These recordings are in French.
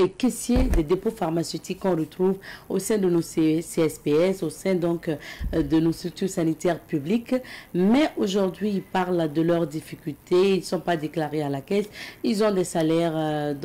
caissiers des dépôts pharmaceutiques qu'on retrouve au sein de nos CSPS, au sein donc de nos structures sanitaires publiques. Mais aujourd'hui, ils parlent de leurs difficultés. Ils ne sont pas déclarés à la caisse. Ils ont des salaires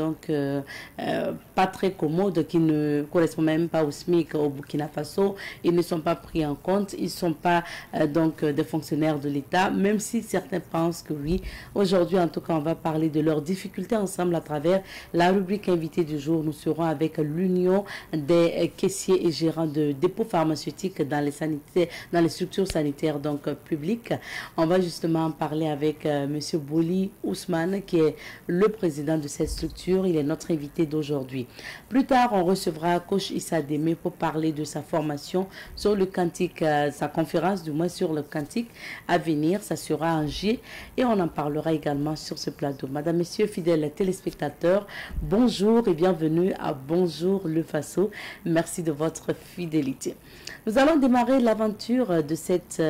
pas très commodes qui ne correspondent même pas au SMIC au Burkina Faso. Ils ne sont pas pris en compte. Ils ne sont pas donc des fonctionnaires de l'État, même si certains pensent que oui. Aujourd'hui, en tout cas, on va parler de leurs difficultés ensemble à travers la rubrique invitée du jour. Nous serons avec l'Union des caissiers et gérants de dépôts pharmaceutiques dans les structures sanitaires donc publiques. On va justement parler avec Monsieur Bouli Ousmane, qui est le président de cette structure. Il est notre invité d'aujourd'hui. Plus tard, on recevra Coach Issa Démé pour parler de sa formation sur le cantique, sa conférence du moins sur le cantique à venir. Ça sera en J et on en parlera également sur ce plateau. Madame, Messieurs, fidèles téléspectateurs, bonjour et bienvenue à Bonjour le Faso. Merci de votre fidélité. Nous allons démarrer l'aventure de cette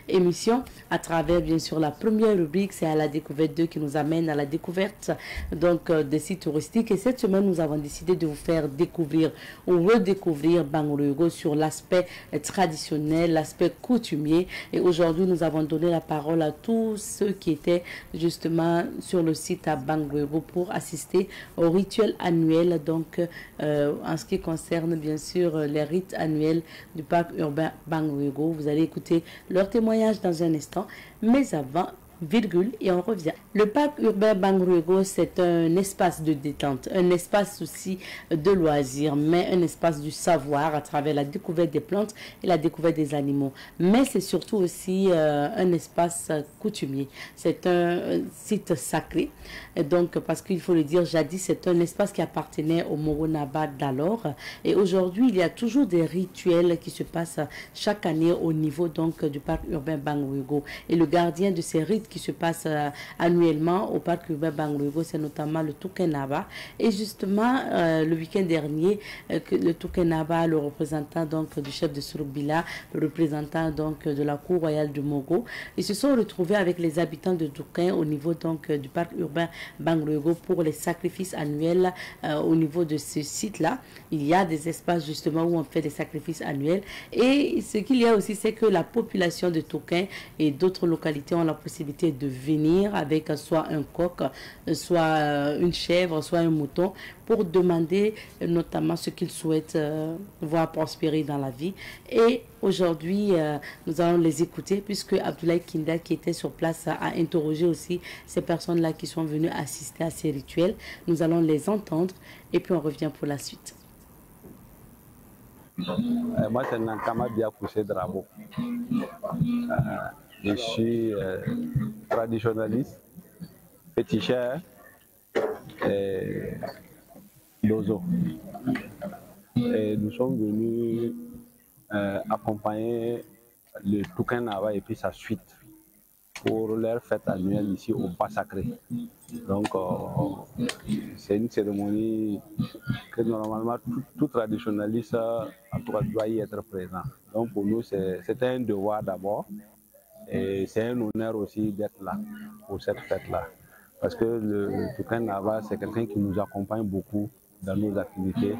émission à travers bien sûr la première rubrique, c'est à la découverte 2 qui nous amène à la découverte donc des sites touristiques. Et cette semaine, nous avons décidé de vous faire découvrir ou redécouvrir Bangologo sur l'aspect traditionnel, l'aspect coutumier. Et aujourd'hui, nous avons donné la parole à tous ceux qui étaient justement sur le site à Bangologo pour assister au rituel annuel, donc en ce qui concerne bien sûr les rites annuels du parc urbain Bangologo. Vous allez écouter leur témoignage dans un instant, mais avant, virgule, et on revient. Le parc urbain Bangologo, c'est un espace de détente, un espace aussi de loisirs, mais un espace du savoir à travers la découverte des plantes et la découverte des animaux. Mais c'est surtout aussi un espace coutumier. C'est un site sacré. Et donc, parce qu'il faut le dire, jadis, c'est un espace qui appartenait au Moronaba d'alors. Et aujourd'hui, il y a toujours des rituels qui se passent chaque année au niveau donc du parc urbain Bangologo. Et le gardien de ces rites qui se passe annuellement au parc urbain Bangologo, c'est notamment le Toukenaba. Et justement, le week-end dernier, le Toukenaba, le représentant donc du chef de Surubila, le représentant donc de la cour royale du Mogo, ils se sont retrouvés avec les habitants de Touken au niveau donc du parc urbain Bangologo pour les sacrifices annuels au niveau de ce site-là. Il y a des espaces justement où on fait des sacrifices annuels. Et ce qu'il y a aussi, c'est que la population de Touken et d'autres localités ont la possibilité de venir avec soit un coq, soit une chèvre, soit un mouton pour demander notamment ce qu'ils souhaitent voir prospérer dans la vie. Et aujourd'hui, nous allons les écouter puisque Abdoulaye Kinda qui était sur place a interrogé aussi ces personnes-là qui sont venues assister à ces rituels. Nous allons les entendre et puis on revient pour la suite. Moi, c'est Nankama Biakouché Drabo. Je suis traditionnaliste, féticheur et dozo. Et nous sommes venus accompagner le Toukenaba et puis sa suite pour leur fête annuelle ici au Pas Sacré. Donc, c'est une cérémonie que normalement tout traditionnaliste en tout cas, doit y être présent. Donc, pour nous, c'est un devoir d'abord et c'est un honneur aussi d'être là pour cette fête-là. Parce que le Toukenaba, c'est quelqu'un qui nous accompagne beaucoup dans nos activités,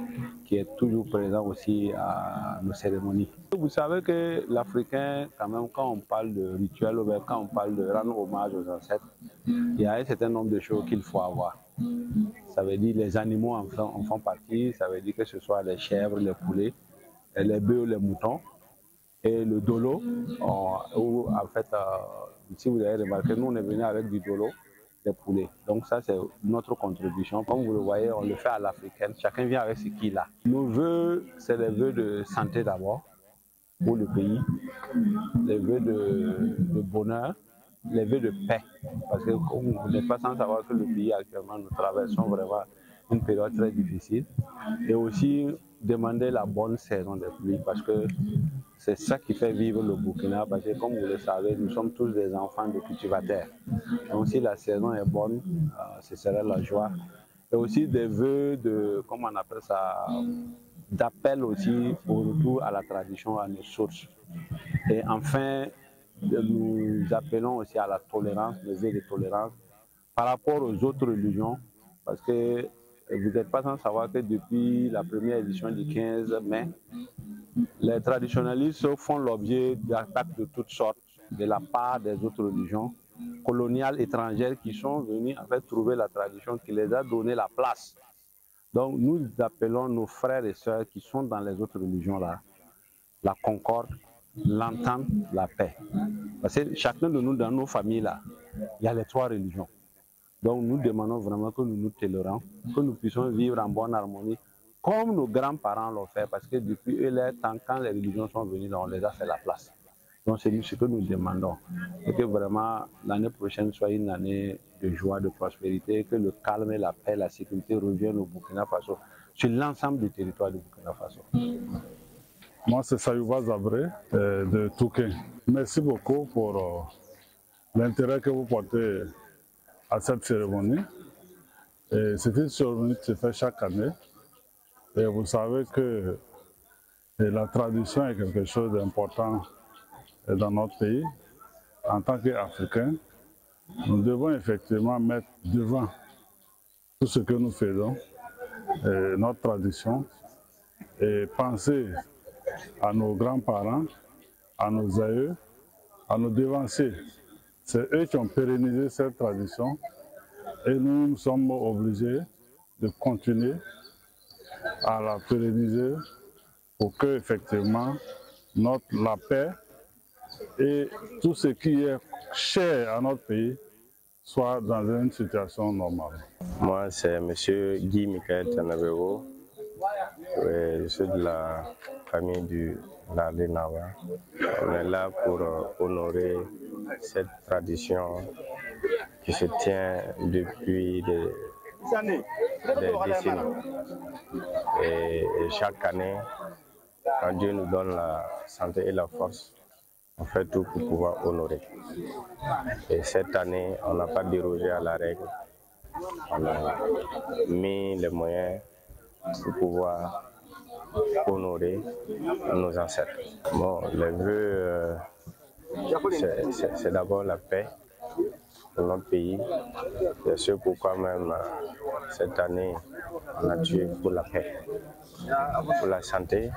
qui est toujours présent aussi à nos cérémonies. Vous savez que l'Africain, quand même, quand on parle de rituel, ou bien quand on parle de rendre hommage aux ancêtres, il y a un certain nombre de choses qu'il faut avoir. Ça veut dire les animaux en font partie, ça veut dire que ce soit les chèvres, les poulets, les bœufs, les moutons, et le dolo, où en fait, si vous avez remarqué, nous on est venu avec du dolo, des poulets. Donc ça c'est notre contribution. Comme vous le voyez, on le fait à l'africaine, chacun vient avec ce qu'il a. Nos vœux, c'est les vœux de santé d'abord, pour le pays, les vœux de bonheur, les vœux de paix. Parce que vous n'êtes pas sans savoir que le pays actuellement, nous traversons vraiment une période très difficile. Et aussi demander la bonne saison des pluies parce que c'est ça qui fait vivre le Burkina. Parce que comme vous le savez, nous sommes tous des enfants de cultivateurs. Donc si la saison est bonne, ce serait la joie. Et aussi des vœux de, comment on appelle ça, d'appel aussi au retour à la tradition, à nos sources. Et enfin, nous appelons aussi à la tolérance, les vœux de tolérance par rapport aux autres religions, parce que vous n'êtes pas sans savoir que depuis la première édition du 15 mai, les traditionalistes font l'objet d'attaques de toutes sortes de la part des autres religions coloniales étrangères qui sont venues en fait trouver la tradition qui les a donné la place. Donc nous appelons nos frères et sœurs qui sont dans les autres religions là, la concorde, l'entente, la paix. Parce que chacun de nous dans nos familles là, il y a les trois religions. Donc nous demandons vraiment que nous nous tolérons, que nous puissions vivre en bonne harmonie, comme nos grands-parents l'ont fait, parce que depuis eux, quand les religions sont venues, on les a fait la place. Donc c'est ce que nous demandons, et que vraiment l'année prochaine soit une année de joie, de prospérité, que le calme, la paix, la sécurité reviennent au Burkina Faso, sur l'ensemble du territoire du Burkina Faso. Moi, c'est Sayouba Zabré de Touquet. Merci beaucoup pour l'intérêt que vous portez à cette cérémonie. C'est une cérémonie qui se fait chaque année. Et vous savez que la tradition est quelque chose d'important dans notre pays. En tant qu'Africains, nous devons effectivement mettre devant tout ce que nous faisons, notre tradition, et penser à nos grands-parents, à nos aïeux, à nos devanciers. C'est eux qui ont pérennisé cette tradition et nous sommes obligés de continuer à la pérenniser pour que effectivement la paix et tout ce qui est cher à notre pays soit dans une situation normale. Moi, c'est M. Guy Michael Tanabero. Je suis de la famille du Lardé Nawa. On est là pour honorer cette tradition qui se tient depuis des décennies. Et chaque année, quand Dieu nous donne la santé et la force, on fait tout pour pouvoir honorer. Et cette année, on n'a pas dérogé à la règle. On a mis les moyens pour pouvoir honorer nos ancêtres. Bon, les vœux, c'est d'abord la paix pour notre pays. C'est ce pourquoi même cette année, on a tué pour la paix, pour la santé.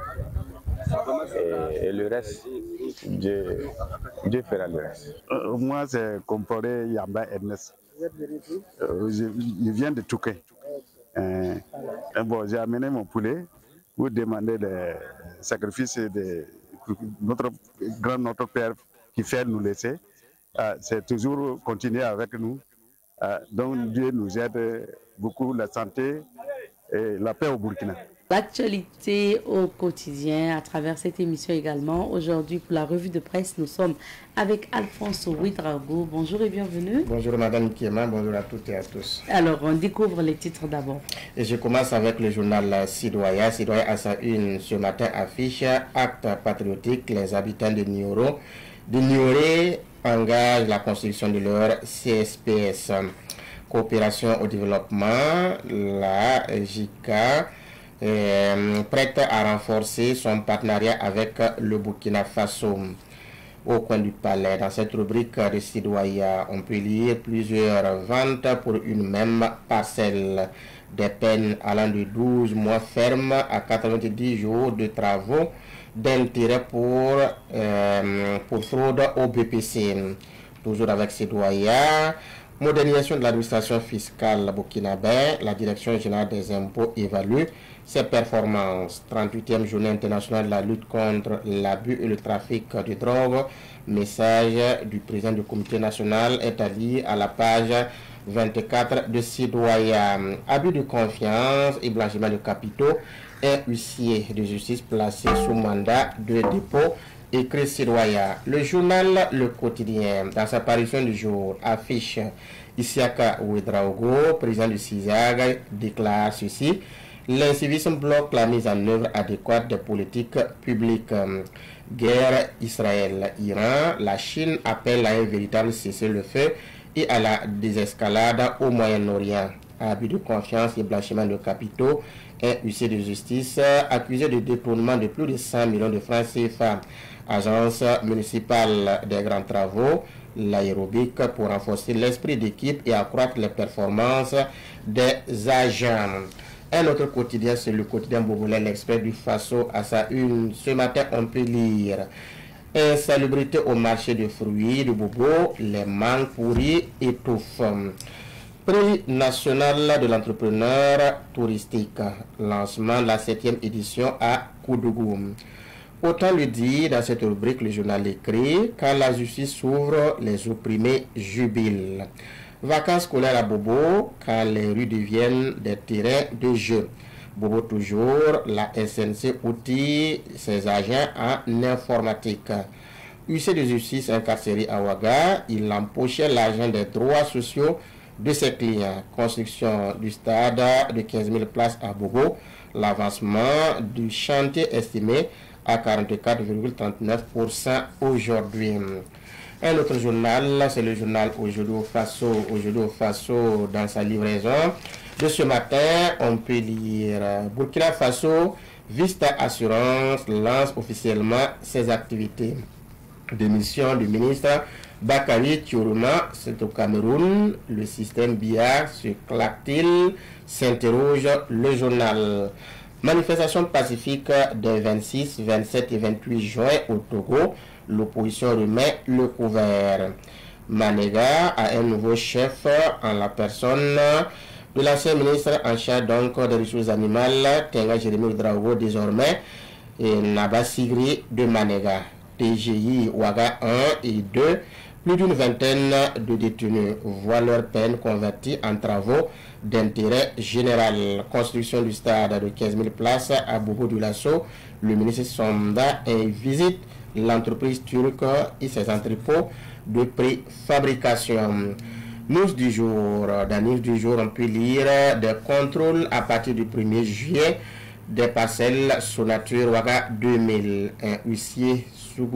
Et le reste, Dieu fera le reste. Moi, c'est Comporé Yamba Ernest. Je viens de Touquet. Bon, j'ai amené mon poulet pour demander le sacrifice de notre Père qui fait nous laisser. C'est toujours continuer avec nous. Donc Dieu nous aide beaucoup, la santé et la paix au Burkina. L'actualité au quotidien à travers cette émission également. Aujourd'hui, pour la revue de presse, nous sommes avec Alphonse Ouedraogo. Bonjour et bienvenue. Bonjour Madame Kiema, bonjour à toutes et à tous. Alors, on découvre les titres d'abord. Et je commence avec le journal Sidoya. Sidoya à sa une ce matin affiche acte patriotique. Les habitants de Nioré engagent la construction de leur CSPS. Coopération au développement, la JICA prête à renforcer son partenariat avec le Burkina Faso. Au coin du palais, dans cette rubrique de Sidoya, on peut lire plusieurs ventes pour une même parcelle. Des peines allant de 12 mois ferme à 90 jours de travaux d'intérêt pour fraude au BPC. Toujours avec Sidoya, modernisation de l'administration fiscale burkinabé, la Direction générale des impôts évalue ses performances. 38e journée internationale de la lutte contre l'abus et le trafic de drogue. Message du président du comité national est allié à la page 24 de Sidoya. Abus de confiance et blanchiment de capitaux. Un huissier de justice placé sous mandat de dépôt. Écrit Sidoya. Le journal Le Quotidien, dans sa parution du jour, affiche Isiaka Ouedraogo, président du CISAG, déclare ceci: l'incivisme bloque la mise en œuvre adéquate des politiques publiques. Guerre Israël-Iran, la Chine appelle à un véritable cessez-le-feu et à la désescalade au Moyen-Orient. Abus de confiance et blanchiment de capitaux, un huissier de justice accusé de détournement de plus de 100 millions de francs CFA. Agence municipale des grands travaux, l'aérobic, pour renforcer l'esprit d'équipe et accroître les performances des agents. Un autre quotidien, c'est le quotidien Bobolais, l'Express du Faso. À sa une, ce matin, on peut lire insalubrité au marché de fruits de Bobo, les mangues pourries étouffent. Prix national de l'entrepreneur touristique, lancement de la 7e édition à Koudougou. Autant le dire dans cette rubrique, le journal écrit, quand la justice s'ouvre, les opprimés jubilent. Vacances scolaires à Bobo, quand les rues deviennent des terrains de jeu. Bobo toujours, la SNC outille ses agents en informatique. Huissier de justice incarcéré à Ouaga, il empochait l'argent des droits sociaux de ses clients. Construction du stade de 15 000 places à Bobo, l'avancement du chantier estimé à 44,39% aujourd'hui. Un autre journal, c'est le journal Aujourd'hui au Faso. Aujourd'hui au Faso, dans sa livraison de ce matin, on peut lire Burkina Faso, Vista Assurance lance officiellement ses activités. Démission du ministre Bakary Tchourouma, c'est au Cameroun. Le système BIA se claque-t-il, s'interroge le journal. Manifestation pacifique des 26, 27 et 28 juin au Togo. L'opposition remet le couvert. Manega a un nouveau chef en la personne de l'ancien ministre en charge donc des ressources animales, Tenga Jérémy Ouedraogo désormais, et Naba Sigri de Manega. TGI Ouaga 1 et 2, plus d'une vingtaine de détenus voient leur peine convertie en travaux d'intérêt général. Construction du stade de 15 000 places à Bobo-Dioulasso. Le ministre Sonda visite l'entreprise turque et ses entrepôts de préfabrication. News du jour. Dans News du jour, on peut lire des contrôles à partir du 1er juillet des parcelles Sonature Ouaga 2000. Un huissier sous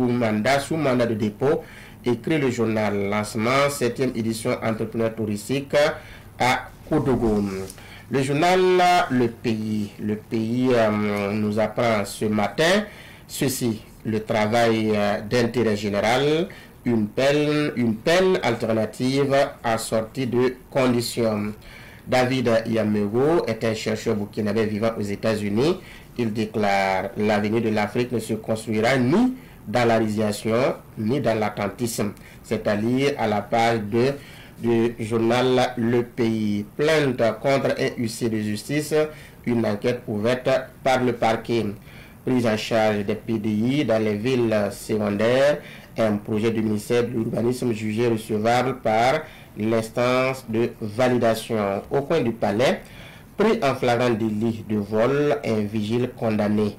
mandat de dépôt, écrit le journal. Lancement 7e édition entrepreneur touristique à Koudougou. Le journal Le Pays nous apprend ce matin ceci: le travail d'intérêt général, une peine alternative assortie de conditions. David Yamego est un chercheur burkinabé vivant aux États-Unis. Il déclare: l'avenir de l'Afrique ne se construira ni dans la résiliation ni dans l'attentisme. C'est à lire à la page 2 du journal Le Pays. Plainte contre un huissier de justice, une enquête ouverte par le parquet. Prise en charge des PDI dans les villes secondaires, un projet du ministère de l'Urbanisme jugé recevable par l'instance de validation. Au coin du palais, pris en flagrant délit de vol, un vigile condamné.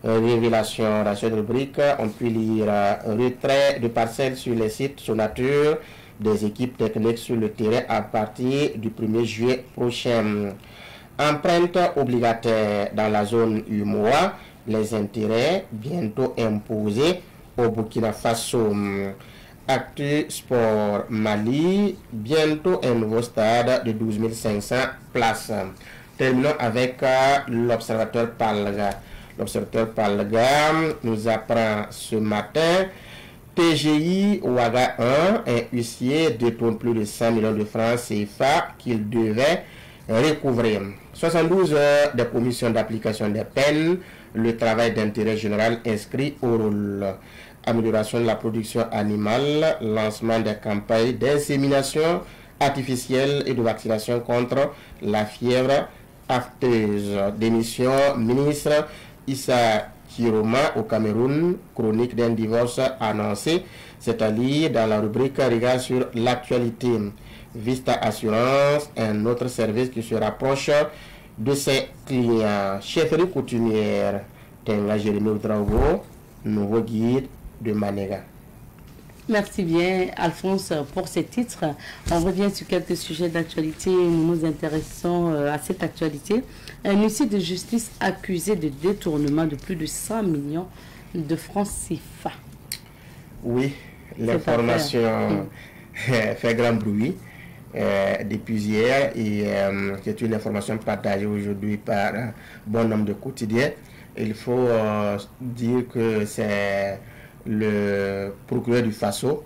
Révélation dans cette rubrique, on peut lire retrait de parcelles sur les sites Sonature, des équipes techniques sur le terrain à partir du 1er juillet prochain. Empreinte obligataire dans la zone UMOA, les intérêts bientôt imposés au Burkina Faso. Actu Sport Mali, bientôt un nouveau stade de 12 500 places. Terminons avec l'observateur Palga. L'observateur Palga nous apprend ce matin: TGI Ouaga 1, un huissier détourne plus de 100 millions de francs CFA qu'il devait recouvrer. 72 heures de commission d'application des peines, le travail d'intérêt général inscrit au rôle. Amélioration de la production animale, lancement des campagnes d'insémination artificielle et de vaccination contre la fièvre afteuse. Démission ministre Issa Kiroma au Cameroun, chronique d'un divorce annoncé, c'est-à-dire dans la rubrique Regard sur l'actualité. Vista Assurance, un autre service qui se rapproche de ses clients. Chefferie coutumière, Tenga Jérémy Ouedraogo, nouveau guide de Manega. Merci bien, Alphonse, pour ces titres. On revient sur quelques sujets d'actualité. Nous nous intéressons à cette actualité. Un huissier de justice accusé de détournement de plus de 100 millions de francs CFA. Oui, l'information fait grand bruit depuis hier et c'est une information partagée aujourd'hui par un bon nombre de quotidiens. Il faut dire que c'est le procureur du Faso,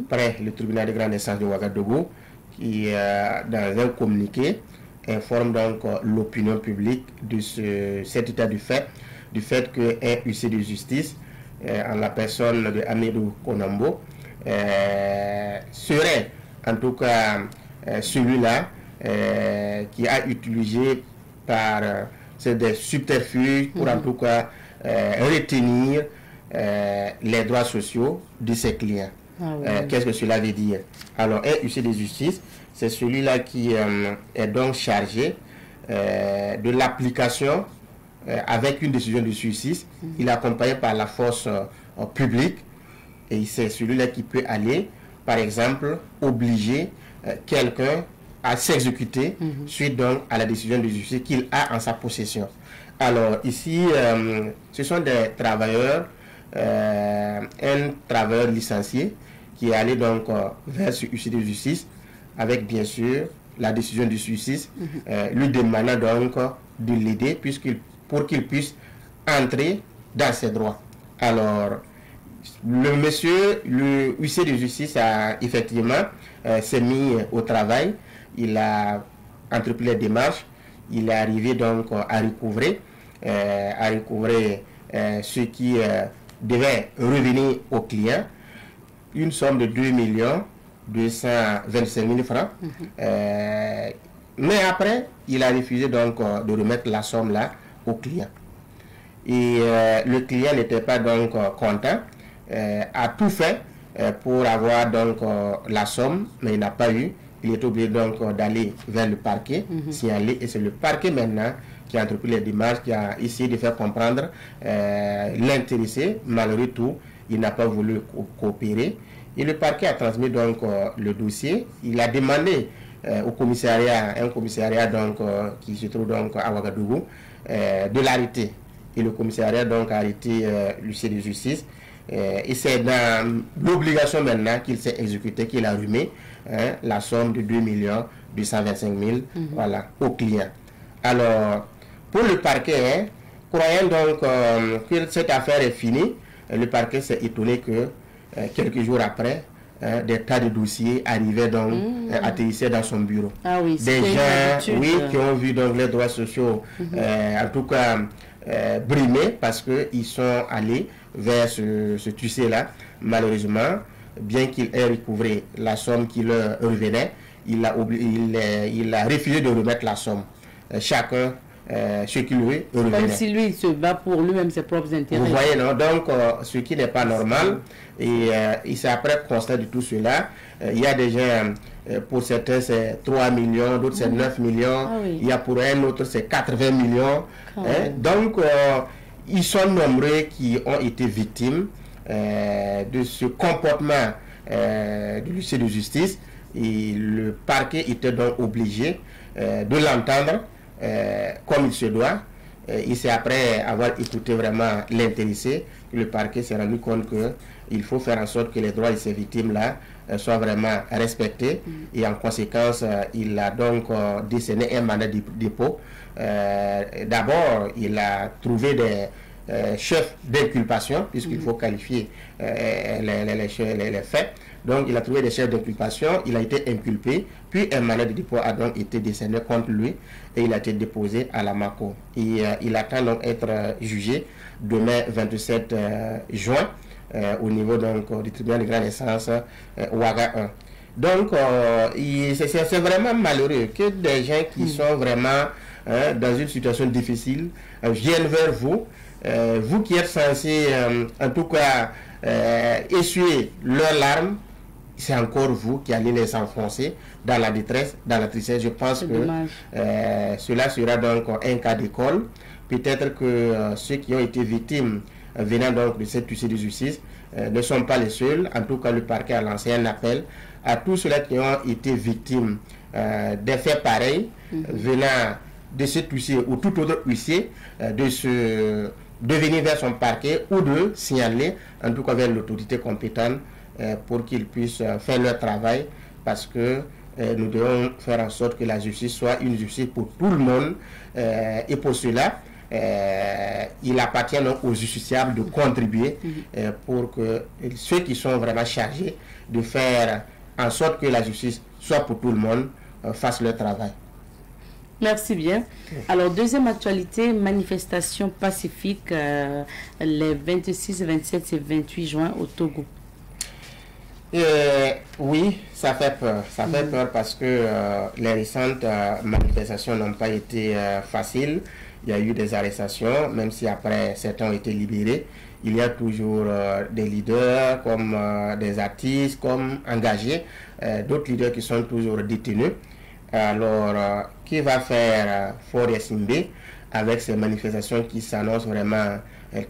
près le tribunal de grande instance de Ouagadougou, qui, dans un communiqué, informe donc l'opinion publique de cet état du fait qu'un huissier de justice, en la personne de Amirou Konambo, serait en tout cas celui-là qui a utilisé par des subterfuges pour en tout cas retenir les droits sociaux de ses clients. Qu'est-ce que cela veut dire? Alors, un huissier de justice, c'est celui-là qui est donc chargé de l'application avec une décision de justice. Il est accompagné par la force publique et c'est celui-là qui peut aller, par exemple, obliger quelqu'un à s'exécuter suite donc à la décision de justice qu'il a en sa possession. Alors ici, ce sont des travailleurs, un travailleur licencié qui est allé donc vers ce huissier de justice avec bien sûr la décision de justice, lui demandant donc de l'aider pour qu'il puisse entrer dans ses droits. Alors, le huissier de justice a effectivement s'est mis au travail, il a entrepris les démarches, il est arrivé donc à recouvrer ce qui devait revenir au client, une somme de 2 225 000 francs. Mais après, il a refusé donc de remettre la somme là au client. Et le client n'était pas donc content, a tout fait pour avoir donc la somme, mais il n'a pas eu. Il est obligé donc d'aller vers le parquet, signaler, et c'est le parquet maintenant qui a entrepris les démarches, qui a essayé de faire comprendre l'intéressé. Malgré tout, il n'a pas voulu coopérer. Et le parquet a transmis donc le dossier. Il a demandé au commissariat, un commissariat donc qui se trouve donc à Ouagadougou, de l'arrêter. Et le commissariat donc a arrêté l'huissier de justice. Et c'est dans l'obligation maintenant qu'il s'est exécuté, qu'il a remis la somme de 2 225 000 voilà, au client. Alors, pour le parquet, croyant donc que cette affaire est finie, le parquet s'est étonné que quelques jours après, des tas de dossiers arrivaient donc, atterrissaient dans son bureau. Ah oui, des gens qui ont vu donc les droits sociaux, en tout cas, brimés parce qu'ils sont allés vers ce tussier-là. Malheureusement, bien qu'il ait recouvré la somme qui leur revenait, il a refusé de remettre la somme. Chacun ce qui lui revenait. Comme si lui il se bat pour lui-même ses propres intérêts. Vous voyez, non? Donc, ce qui n'est pas normal. Et il s'est après constat de tout cela. Il y a des gens, pour certains c'est 3 millions, d'autres c'est 9 millions. Ah oui. Il y a pour un autre c'est 80 millions. Donc, ils sont nombreux qui ont été victimes de ce comportement de l'huissier de justice. Et le parquet était donc obligé de l'entendre comme il se doit. Et c'est après avoir écouté vraiment l'intéressé que le parquet s'est rendu compte qu'il faut faire en sorte que les droits de ces victimes-là soient vraiment respectés. Et en conséquence, il a donc décerné un mandat de dépôt. D'abord, il a trouvé des chefs d'inculpation, puisqu'il faut qualifier les faits. Donc, il a trouvé des chefs d'inculpation, il a été inculpé, puis un mandat de dépôt a donc été décerné contre lui et il a été déposé à la MACO. Et il attend donc être jugé demain 27 juin au niveau donc, du tribunal de grande instance Ouaga 1. Donc, c'est vraiment malheureux que des gens qui sont vraiment dans une situation difficile viennent vers vous, vous qui êtes censés en tout cas essuyer leurs larmes. C'est encore vous qui allez les enfoncer dans la détresse, dans la tristesse. Je pense que cela sera donc un cas d'école. Peut-être que ceux qui ont été victimes venant donc de cette huissier de justice ne sont pas les seuls. En tout cas, le parquet a lancé un appel à tous ceux-là qui ont été victimes des faits pareils venant de cet huissier ou tout autre huissier de venir vers son parquet ou de signaler en tout cas vers l'autorité compétente pour qu'ils puissent faire leur travail, parce que nous devons faire en sorte que la justice soit une justice pour tout le monde, et pour cela il appartient donc aux justiciables de contribuer pour que ceux qui sont vraiment chargés de faire en sorte que la justice soit pour tout le monde fassent leur travail. Merci bien. Alors, deuxième actualité, manifestation pacifique les 26, 27 et 28 juin au Togo. Oui, ça fait peur. Ça fait peur parce que les récentes manifestations n'ont pas été faciles. Il y a eu des arrestations, même si après certains ont été libérés. Il y a toujours des leaders, comme des artistes, comme engagés, d'autres leaders qui sont toujours détenus. Alors, qui va faire Faure Simbe avec ces manifestations qui s'annoncent vraiment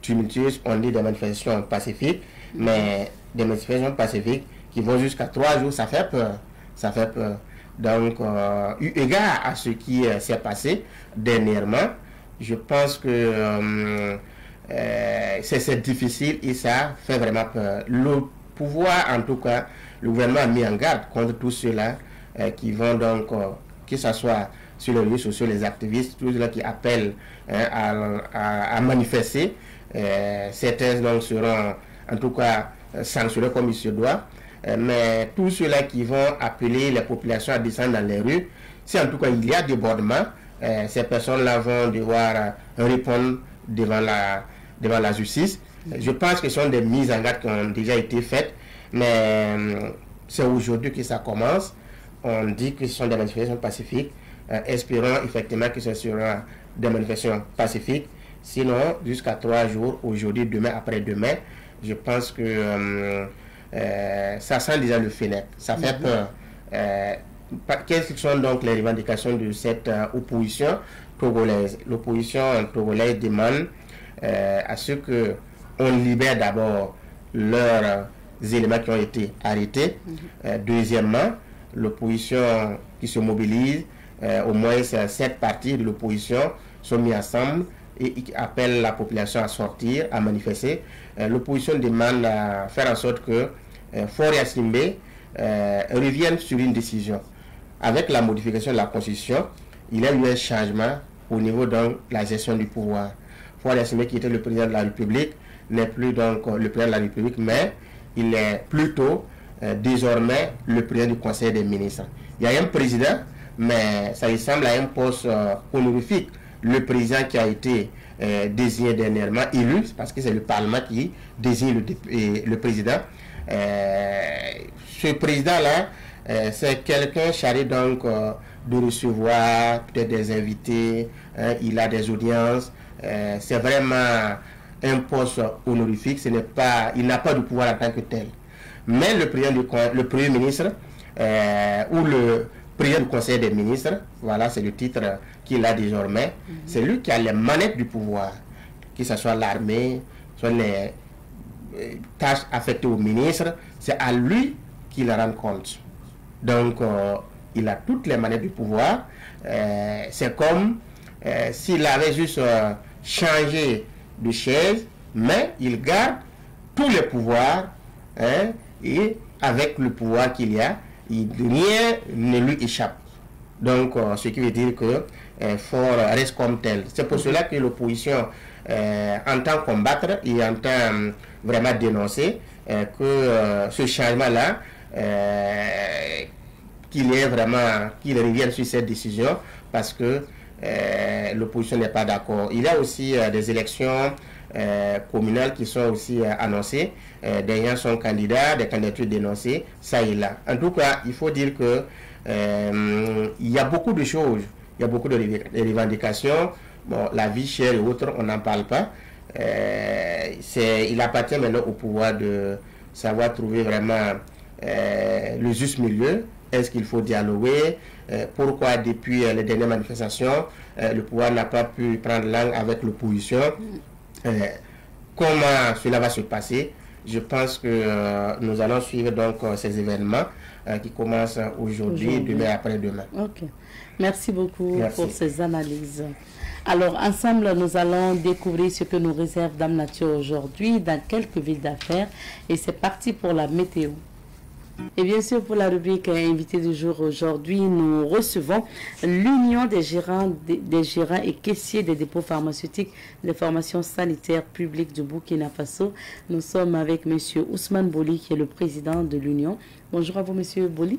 tumultueuses? On dit des manifestations pacifiques, mais des manifestations pacifiques qui vont jusqu'à 3 jours, ça fait peur. Ça fait peur. Donc, eu égard à ce qui s'est passé dernièrement, je pense que c'est difficile et ça fait vraiment peur. Le pouvoir, en tout cas, le gouvernement a mis en garde contre tous ceux-là qui vont donc, que ce soit sur les réseaux sociaux, les activistes, tous ceux-là qui appellent à manifester. Certains donc seront en tout cas sanctionnés comme il se doit. Mais tous ceux-là qui vont appeler les populations à descendre dans les rues, si en tout cas il y a débordement, ces personnes-là vont devoir répondre devant la justice. Je pense que ce sont des mises en garde qui ont déjà été faites, mais c'est aujourd'hui que ça commence. On dit que ce sont des manifestations pacifiques. Espérons effectivement que ce sera des manifestations pacifiques. Sinon, jusqu'à 3 jours, aujourd'hui, demain, après-demain, je pense que ça sent déjà le fenêtre. Ça fait peur. Quelles sont donc les revendications de cette opposition togolaise? L'opposition togolaise demande à ce qu'on libère d'abord leurs éléments qui ont été arrêtés. Deuxièmement, l'opposition qui se mobilise, au moins 7 partis de l'opposition sont mis ensemble et appellent la population à sortir, à manifester. L'opposition demande à faire en sorte que Faure Simbe revienne sur une décision. Avec la modification de la Constitution, il y a eu un changement au niveau de la gestion du pouvoir. Faure Simbe, qui était le président de la République, n'est plus donc le président de la République, mais il est plutôt désormais le président du Conseil des ministres. Il y a un président, mais ça ressemble à un poste honorifique. Le président qui a été désigné dernièrement, élu, parce que c'est le Parlement qui désigne le président. Ce président-là, c'est quelqu'un chargé donc de recevoir peut-être des invités, il a des audiences, c'est vraiment un poste honorifique, il n'a pas de pouvoir en tant que tel. Mais le Premier ministre ou le président du Conseil des ministres, voilà, c'est le titre qu'il a désormais, c'est lui qui a les manettes du pouvoir, que ce soit l'armée, soit les tâches affectées au ministre, c'est à lui qu'il rend compte. Donc, il a toutes les manettes du pouvoir. C'est comme s'il avait juste changé de chaise, mais il garde tous les pouvoirs, hein, et avec le pouvoir qu'il y a, rien ne lui échappe. Donc, ce qui veut dire que Faure reste comme tel. C'est pour cela que l'opposition entend combattre et entend vraiment dénoncer que ce changement-là, qu'il revienne sur cette décision, parce que l'opposition n'est pas d'accord. Il y a aussi des élections communales qui sont aussi annoncées. Des gens sont candidats, des candidatures dénoncées, ça et là. En tout cas, il faut dire que il y a beaucoup de choses, il y a beaucoup de revendications. Bon, la vie chère et autres, on n'en parle pas. Il appartient maintenant au pouvoir de savoir trouver vraiment le juste milieu. Est-ce qu'il faut dialoguer? Pourquoi depuis les dernières manifestations, le pouvoir n'a pas pu prendre langue avec l'opposition? Comment cela va se passer? Je pense que nous allons suivre donc ces événements qui commencent aujourd'hui, demain, après-demain. Ok. Merci beaucoup pour ces analyses. Alors, ensemble, nous allons découvrir ce que nous réserve Dame Nature aujourd'hui dans quelques villes d'affaires. Et c'est parti pour la météo. Et bien sûr, pour la rubrique invité du jour aujourd'hui, nous recevons l'Union des gérants et caissiers des dépôts pharmaceutiques des formations sanitaires publiques du Burkina Faso. Nous sommes avec M. Ousmane Boli, qui est le président de l'Union. Bonjour à vous, M. Boli.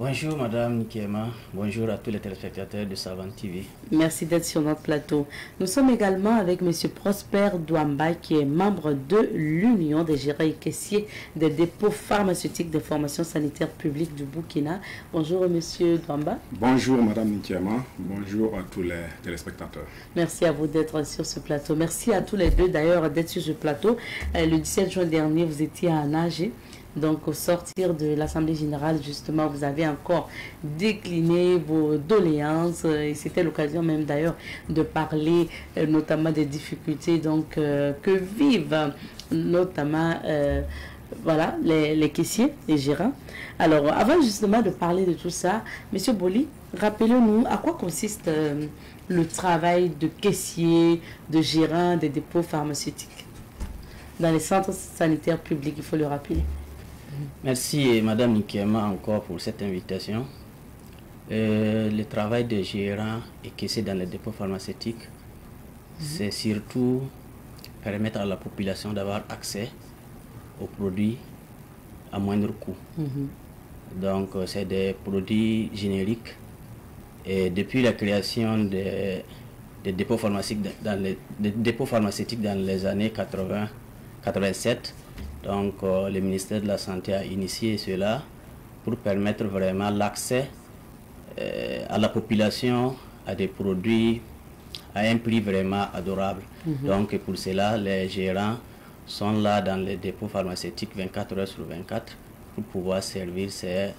Bonjour Madame Nikiema, bonjour à tous les téléspectateurs de Savant TV. Merci d'être sur notre plateau. Nous sommes également avec M. Prosper Douamba qui est membre de l'Union des gérants et caissiers des dépôts pharmaceutiques de formation sanitaire publique du Burkina. Bonjour M. Douamba. Bonjour Madame Nikiema, bonjour à tous les téléspectateurs. Merci à vous d'être sur ce plateau. Merci à tous les deux d'ailleurs d'être sur ce plateau. Le 17 juin dernier, vous étiez à Nager. Donc, au sortir de l'Assemblée générale, justement, vous avez encore décliné vos doléances. Et c'était l'occasion même d'ailleurs de parler notamment des difficultés donc, que vivent notamment voilà, les caissiers, les gérants. Alors, avant justement de parler de tout ça, M. Boli, rappelez-nous à quoi consiste le travail de caissier, de gérant des dépôts pharmaceutiques dans les centres sanitaires publics, il faut le rappeler. Merci Madame Nikiema encore pour cette invitation. Le travail des gérants et caissiers dans les dépôts pharmaceutiques, c'est surtout permettre à la population d'avoir accès aux produits à moindre coût. Donc c'est des produits génériques. Et depuis la création des dépôts pharmaceutiques dans les années 80-87, donc le ministère de la Santé a initié cela pour permettre vraiment l'accès à la population à des produits à un prix vraiment adorable. Donc pour cela, les gérants sont là dans les dépôts pharmaceutiques 24 heures sur 24 pour pouvoir servir ces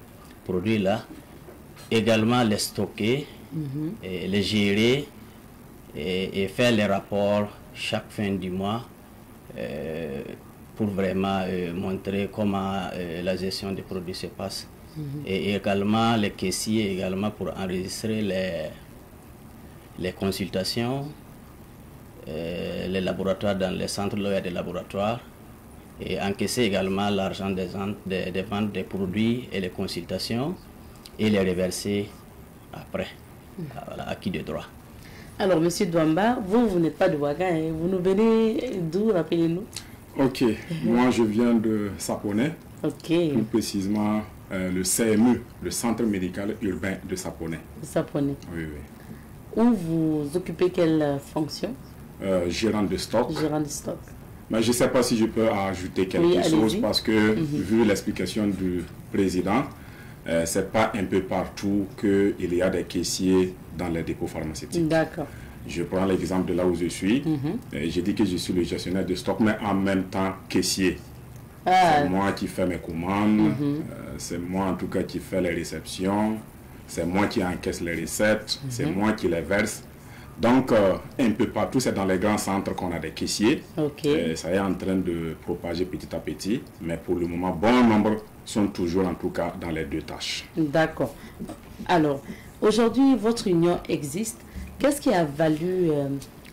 produits-là. Également les stocker, et les gérer et faire les rapports chaque fin du mois pour vraiment montrer comment la gestion des produits se passe. Et également les caissiers également pour enregistrer les consultations, les laboratoires dans les centres là, des laboratoires, et encaisser également l'argent des ventes des produits et les consultations et les reverser après à qui de droit. Alors Monsieur Douamba, vous n'êtes pas de Ouaga, hein? Vous nous venez d'où, rappelez-nous? Ok, moi je viens de Saponnet, plus précisément le CME, le Centre médical urbain de Saponnet. Saponnet. Oui, oui. Où vous occupez quelle fonction? Gérant de stock. Gérant de stock. Mais je ne sais pas si je peux ajouter quelque chose parce que vu l'explication du président, c'est pas un peu partout qu'il y a des caissiers dans les dépôts pharmaceutiques. D'accord. Je prends l'exemple de là où je suis. J'ai dit que je suis le gestionnaire de stock, mais en même temps caissier. C'est moi qui fais mes commandes, c'est moi en tout cas qui fais les réceptions, c'est moi qui encaisse les recettes, c'est moi qui les verse. Donc, un peu partout, c'est dans les grands centres qu'on a des caissiers. Ça est en train de propager petit à petit, mais pour le moment, bon nombre sont toujours en tout cas dans les deux tâches. D'accord. Alors, aujourd'hui, votre union existe. Qu'est-ce qui a valu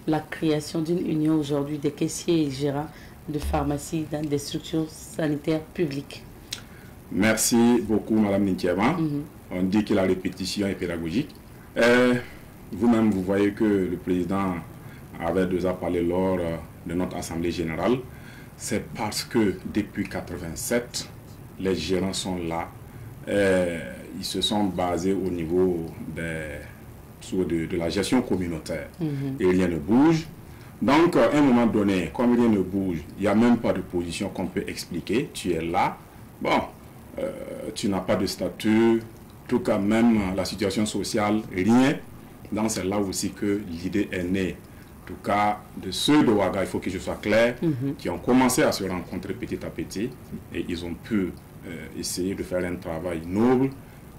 la création d'une union aujourd'hui des caissiers et gérants de pharmacie dans des structures sanitaires publiques? Merci beaucoup, Madame Nikiema. On dit que la répétition est pédagogique. Vous-même, vous voyez que le président avait déjà parlé lors de notre Assemblée générale. C'est parce que depuis 1987, les gérants sont là. Ils se sont basés au niveau de la gestion communautaire. Et rien ne bouge. Donc, à un moment donné, comme rien ne bouge, il n'y a même pas de position qu'on peut expliquer. Tu es là. Bon, tu n'as pas de statut. En tout cas, même la situation sociale, rien. Donc, c'est là aussi que l'idée est née. En tout cas, de ceux de Ouaga, il faut que je sois clair, qui ont commencé à se rencontrer petit à petit. Et ils ont pu essayer de faire un travail noble.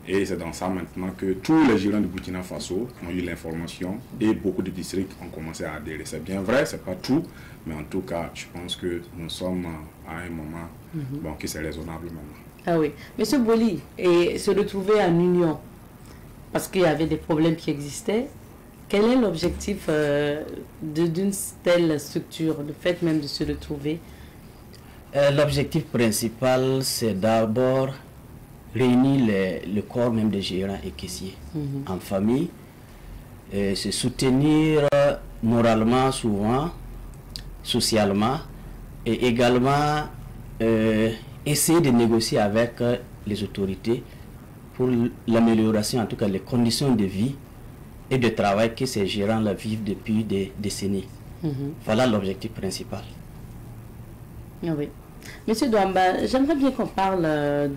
Et c'est dans ça maintenant que tous les gérants de Burkina Faso ont eu l'information et beaucoup de districts ont commencé à adhérer. C'est bien vrai, c'est pas tout, mais en tout cas, je pense que nous sommes à un moment bon, qui c'est raisonnable maintenant. Ah oui. Monsieur Boli, et se retrouver en union, parce qu'il y avait des problèmes qui existaient, quel est l'objectif d'une telle structure, le fait même de se retrouver? L'objectif principal, c'est d'abord réunir le corps même des gérants et caissiers en famille, se soutenir moralement souvent, socialement, et également essayer de négocier avec les autorités pour l'amélioration, en tout cas les conditions de vie et de travail que ces gérants-là vivent depuis des décennies. Voilà l'objectif principal. Oui. Monsieur Douamba, j'aimerais bien qu'on parle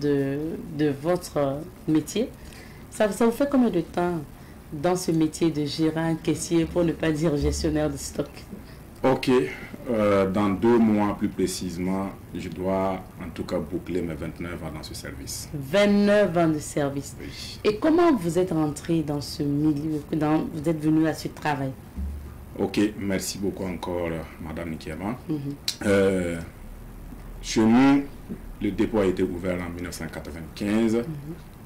de votre métier. Ça vous fait combien de temps dans ce métier de gérant, caissier, pour ne pas dire gestionnaire de stock? Ok, dans 2 mois plus précisément, je dois en tout cas boucler mes 29 ans dans ce service. 29 ans de service. Oui. Et comment vous êtes rentré dans ce milieu, vous êtes venu à ce travail? Ok, merci beaucoup encore, Madame Nikiema. Chez nous, le dépôt a été ouvert en 1995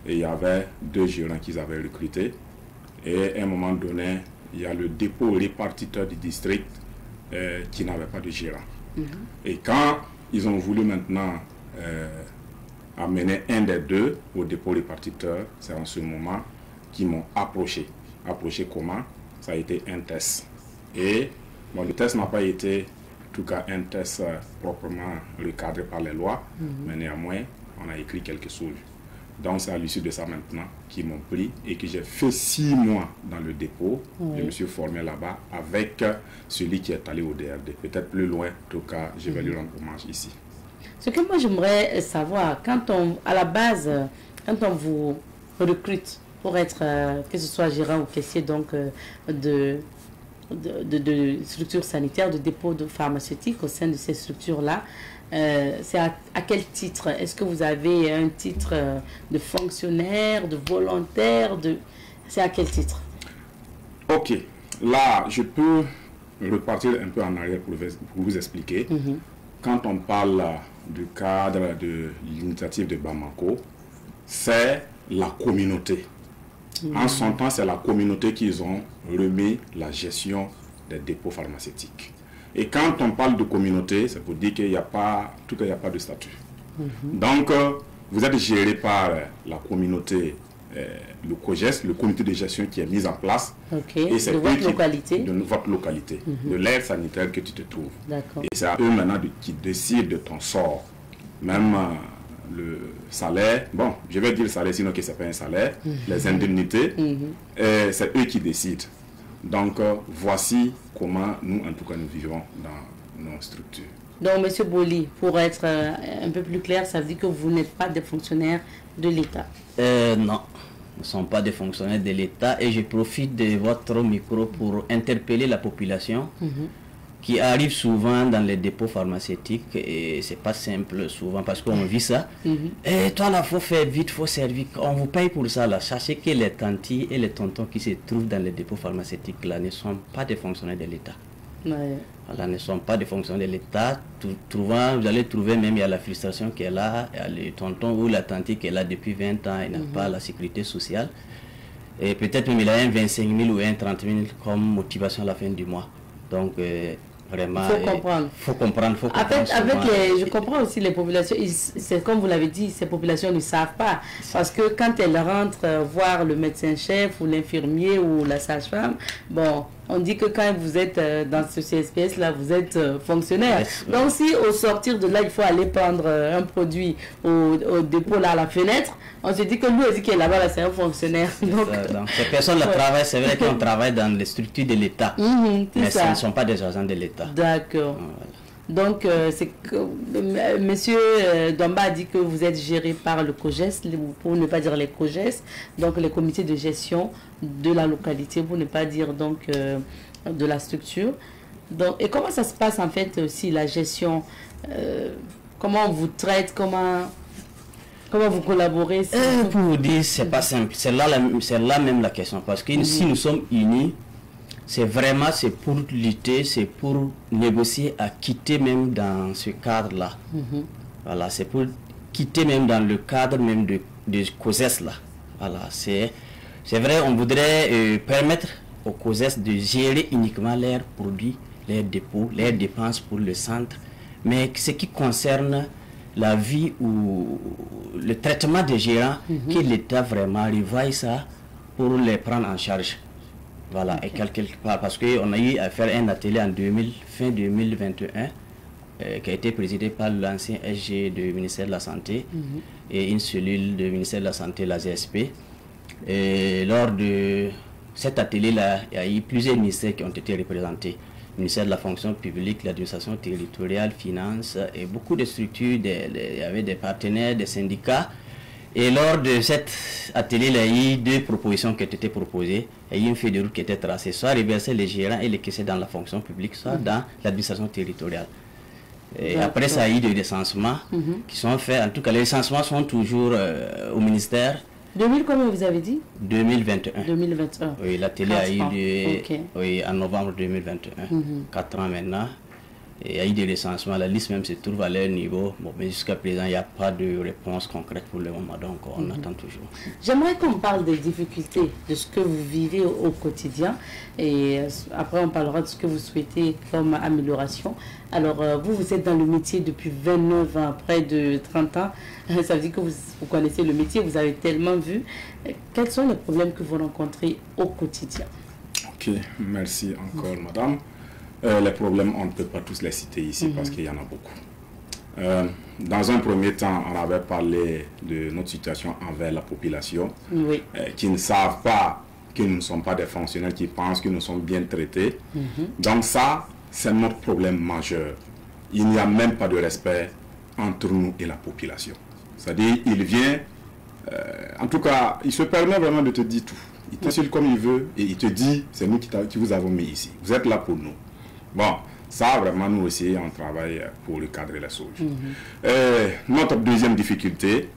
et il y avait 2 gérants qu'ils avaient recrutés. Et à un moment donné, il y a le dépôt répartiteur du district qui n'avait pas de gérant. Et quand ils ont voulu maintenant amener un des 2 au dépôt répartiteur, c'est en ce moment qu'ils m'ont approché. Approché comment? Ça a été un test. Et bon, le test n'a pas été, en tout cas, un test proprement recadré par les lois, mais néanmoins, on a écrit quelque chose. Donc, c'est à l'issue de ça maintenant qu'ils m'ont pris et que j'ai fait 6 mois dans le dépôt. Je me suis formé là-bas avec celui qui est allé au DRD. Peut-être plus loin, en tout cas, je vais lui rendre hommage ici. Ce que moi j'aimerais savoir, à la base, quand on vous recrute pour être, que ce soit gérant ou caissier, donc de structures sanitaires, de dépôts de pharmaceutiques au sein de ces structures-là, c'est à quel titre? Est-ce que vous avez un titre de fonctionnaire, de volontaire, c'est à quel titre? Ok, là je peux repartir un peu en arrière pour vous expliquer. Quand on parle du cadre de l'initiative de Bamako, c'est la communauté. En son temps, c'est la communauté qu'ils ont remis la gestion des dépôts pharmaceutiques. Et quand on parle de communauté, c'est pour dire qu'il n'y a pas, en tout cas, il n'y a pas de statut. Donc, vous êtes géré par la communauté, le COGES, le comité de gestion qui est mis en place. Et c'est de votre localité. De votre localité, de l'aire sanitaire que tu te trouves. Et c'est à eux maintenant qui décident de ton sort. Même le salaire, bon, je vais dire le salaire, sinon que ce n'est pas un salaire, les indemnités, c'est eux qui décident. Donc, voici comment nous, en tout cas, nous vivons dans nos structures. Donc, M. Boli, pour être un peu plus clair, ça veut dire que vous n'êtes pas des fonctionnaires de l'État? Non, nous ne sommes pas des fonctionnaires de l'État et je profite de votre micro pour interpeller la population qui arrive souvent dans les dépôts pharmaceutiques et c'est pas simple souvent parce qu'on vit ça. Et toi là, faut faire vite, faut servir, on vous paye pour ça là. Sachez que les tantis et les tontons qui se trouvent dans les dépôts pharmaceutiques là ne sont pas des fonctionnaires de l'État. Voilà, ne sont pas des fonctionnaires de l'État. Vous allez trouver même, il y a la frustration qui est là, il y a le tonton ou la tante qui est là depuis 20 ans, il n'a pas la sécurité sociale. Et peut-être même il a un 25 000 ou un 30 000 comme motivation à la fin du mois. Donc, vraiment, il faut comprendre. Je comprends aussi les populations, c'est comme vous l'avez dit, ces populations ne savent pas. Parce que quand elles rentrent voir le médecin-chef ou l'infirmier ou la sage-femme, bon, on dit que quand vous êtes dans ce CSPS-là, vous êtes fonctionnaire. Donc si au sortir de là, il faut aller prendre un produit au dépôt là à la fenêtre, on se dit que lui aussi qui est là-bas, là, c'est un fonctionnaire. Donc ces personnes-là travaillent, c'est vrai qu'on travaille dans les structures de l'État, mais ce ne sont pas des agents de l'État. D'accord. Donc, c'est que Monsieur Douamba a dit que vous êtes géré par le COGES, pour ne pas dire les COGES, donc les comités de gestion de la localité, pour ne pas dire donc de la structure. Donc, et comment ça se passe en fait aussi la gestion? Comment on vous traite? Comment vous collaborez? Pour vous dire, c'est pas simple. C'est là même la question. Parce que si nous sommes unis, c'est pour lutter, c'est pour négocier à quitter même dans ce cadre-là. Voilà, c'est pour quitter même dans le cadre même de COSES là. Voilà, c'est vrai, on voudrait permettre aux COSES de gérer uniquement leurs produits, leurs dépôts, leurs dépenses pour le centre. Mais ce qui concerne la vie ou le traitement des gérants, que l'État vraiment revoie ça pour les prendre en charge. Voilà, et quelque part, parce qu'on a eu à faire un atelier en fin 2021 qui a été présidée par l'ancien SG du ministère de la Santé et une cellule du ministère de la Santé, la GSP. Et lors de cet atelier-là, il y a eu plusieurs ministères qui ont été représentés. Le ministère de la fonction publique, l'administration territoriale, finances et beaucoup de structures, il y avait des partenaires, des syndicats. Et lors de cet atelier-là, il y a eu deux propositions qui ont été proposées. Il y a eu une feuille de route qui était tracée, soit reverser les gérants et les caissiers dans la fonction publique, soit dans l'administration territoriale. Et après, ça a eu des recensements qui sont faits. En tout cas, les recensements sont toujours au ministère. 2000, combien vous avez dit? 2021. 2021. Oui, l'atelier a eu lieu en novembre 2021. 4 ans maintenant. Et il y a eu des recensements. La liste même se trouve à leur niveau. Bon, mais jusqu'à présent, il n'y a pas de réponse concrète pour le moment. Donc, on attend toujours. J'aimerais qu'on parle des difficultés, de ce que vous vivez au quotidien. Et après, on parlera de ce que vous souhaitez comme amélioration. Alors, vous êtes dans le métier depuis 29 ans, près de 30 ans. Ça veut dire que vous connaissez le métier, vous avez tellement vu. Quels sont les problèmes que vous rencontrez au quotidien? Ok, merci encore, madame. Les problèmes, on ne peut pas tous les citer ici parce qu'il y en a beaucoup. Dans un premier temps, on avait parlé de notre situation envers la population, qui ne savent pas que nous ne sommes pas des fonctionnaires, qui pensent que nous sommes bien traités. Donc ça, c'est notre problème majeur. Il n'y a même pas de respect entre nous et la population. C'est-à-dire, il vient, en tout cas, il se permet vraiment de te dire tout. Il t'insulte comme il veut et il te dit, c'est nous qui vous avons mis ici. Vous êtes là pour nous. Bon, ça vraiment nous aussi, on travaille pour recadrer les choses. Notre deuxième difficulté,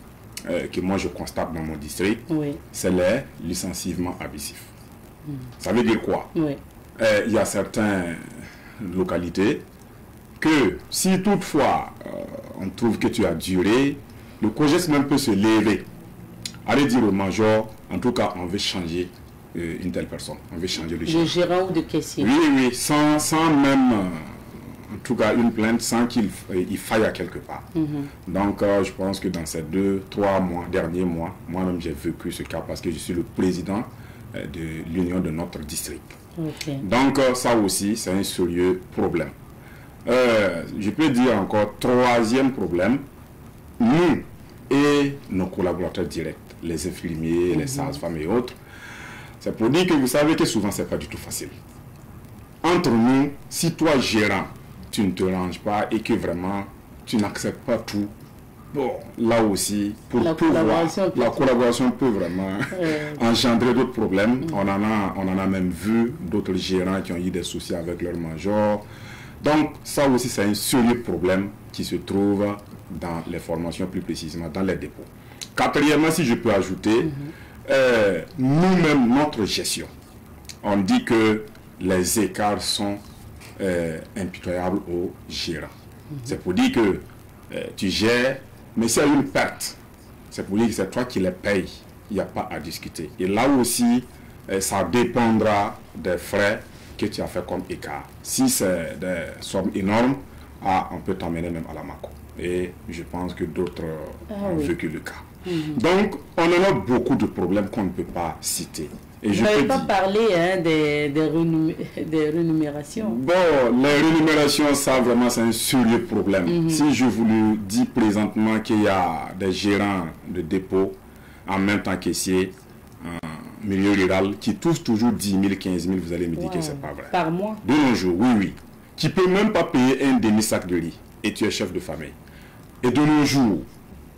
que moi je constate dans mon district, c'est les licenciements abusifs. Ça veut dire quoi? Il y a certaines localités que si toutefois on trouve que tu as duré, le COJES même peut se lever. Allez dire au major, en tout cas on veut changer une telle personne, on veut changer le gérant. Le gérant ou de caissier. Oui, sans même, en tout cas une plainte, sans qu'il faille à quelque part. Donc je pense que dans ces 2-3 derniers mois, moi-même j'ai vécu ce cas parce que je suis le président de l'union de notre district. Donc ça aussi, c'est un sérieux problème. Je peux dire encore, troisième problème, nous et nos collaborateurs directs, les infirmiers, les sages-femmes et autres, c'est pour dire que vous savez que souvent c'est pas du tout facile. Entre nous, si toi gérant, tu ne te ranges pas et que vraiment tu n'acceptes pas tout, bon, là aussi, pour la collaboration peut vraiment engendrer d'autres problèmes. On en a même vu d'autres gérants qui ont eu des soucis avec leur major. Donc ça aussi c'est un sérieux problème qui se trouve dans les formations, plus précisément dans les dépôts. Quatrièmement, si je peux ajouter, nous-mêmes, notre gestion, on dit que les écarts sont impitoyables aux gérants. C'est pour dire que tu gères, mais s'il y a une perte, c'est pour dire que c'est toi qui les payes. Il n'y a pas à discuter. Et là aussi, ça dépendra des frais que tu as fait comme écart. Si c'est des sommes énormes, on peut t'emmener même à la MACO. Et je pense que d'autres ont vécu le cas. Donc, on en a beaucoup de problèmes qu'on ne peut pas citer. Et vous n'avez pas parlé des rémunérations. Bon, les rémunérations, ça vraiment c'est un sérieux problème. Si je vous le dis présentement qu'il y a des gérants de dépôt en même temps caissier, en milieu rural, qui touchent toujours 10 000, 15 000, vous allez me dire que c'est pas vrai. Par mois? De nos jours, oui. Qui ne peut même pas payer un demi-sac de riz et tu es chef de famille. Et de nos jours,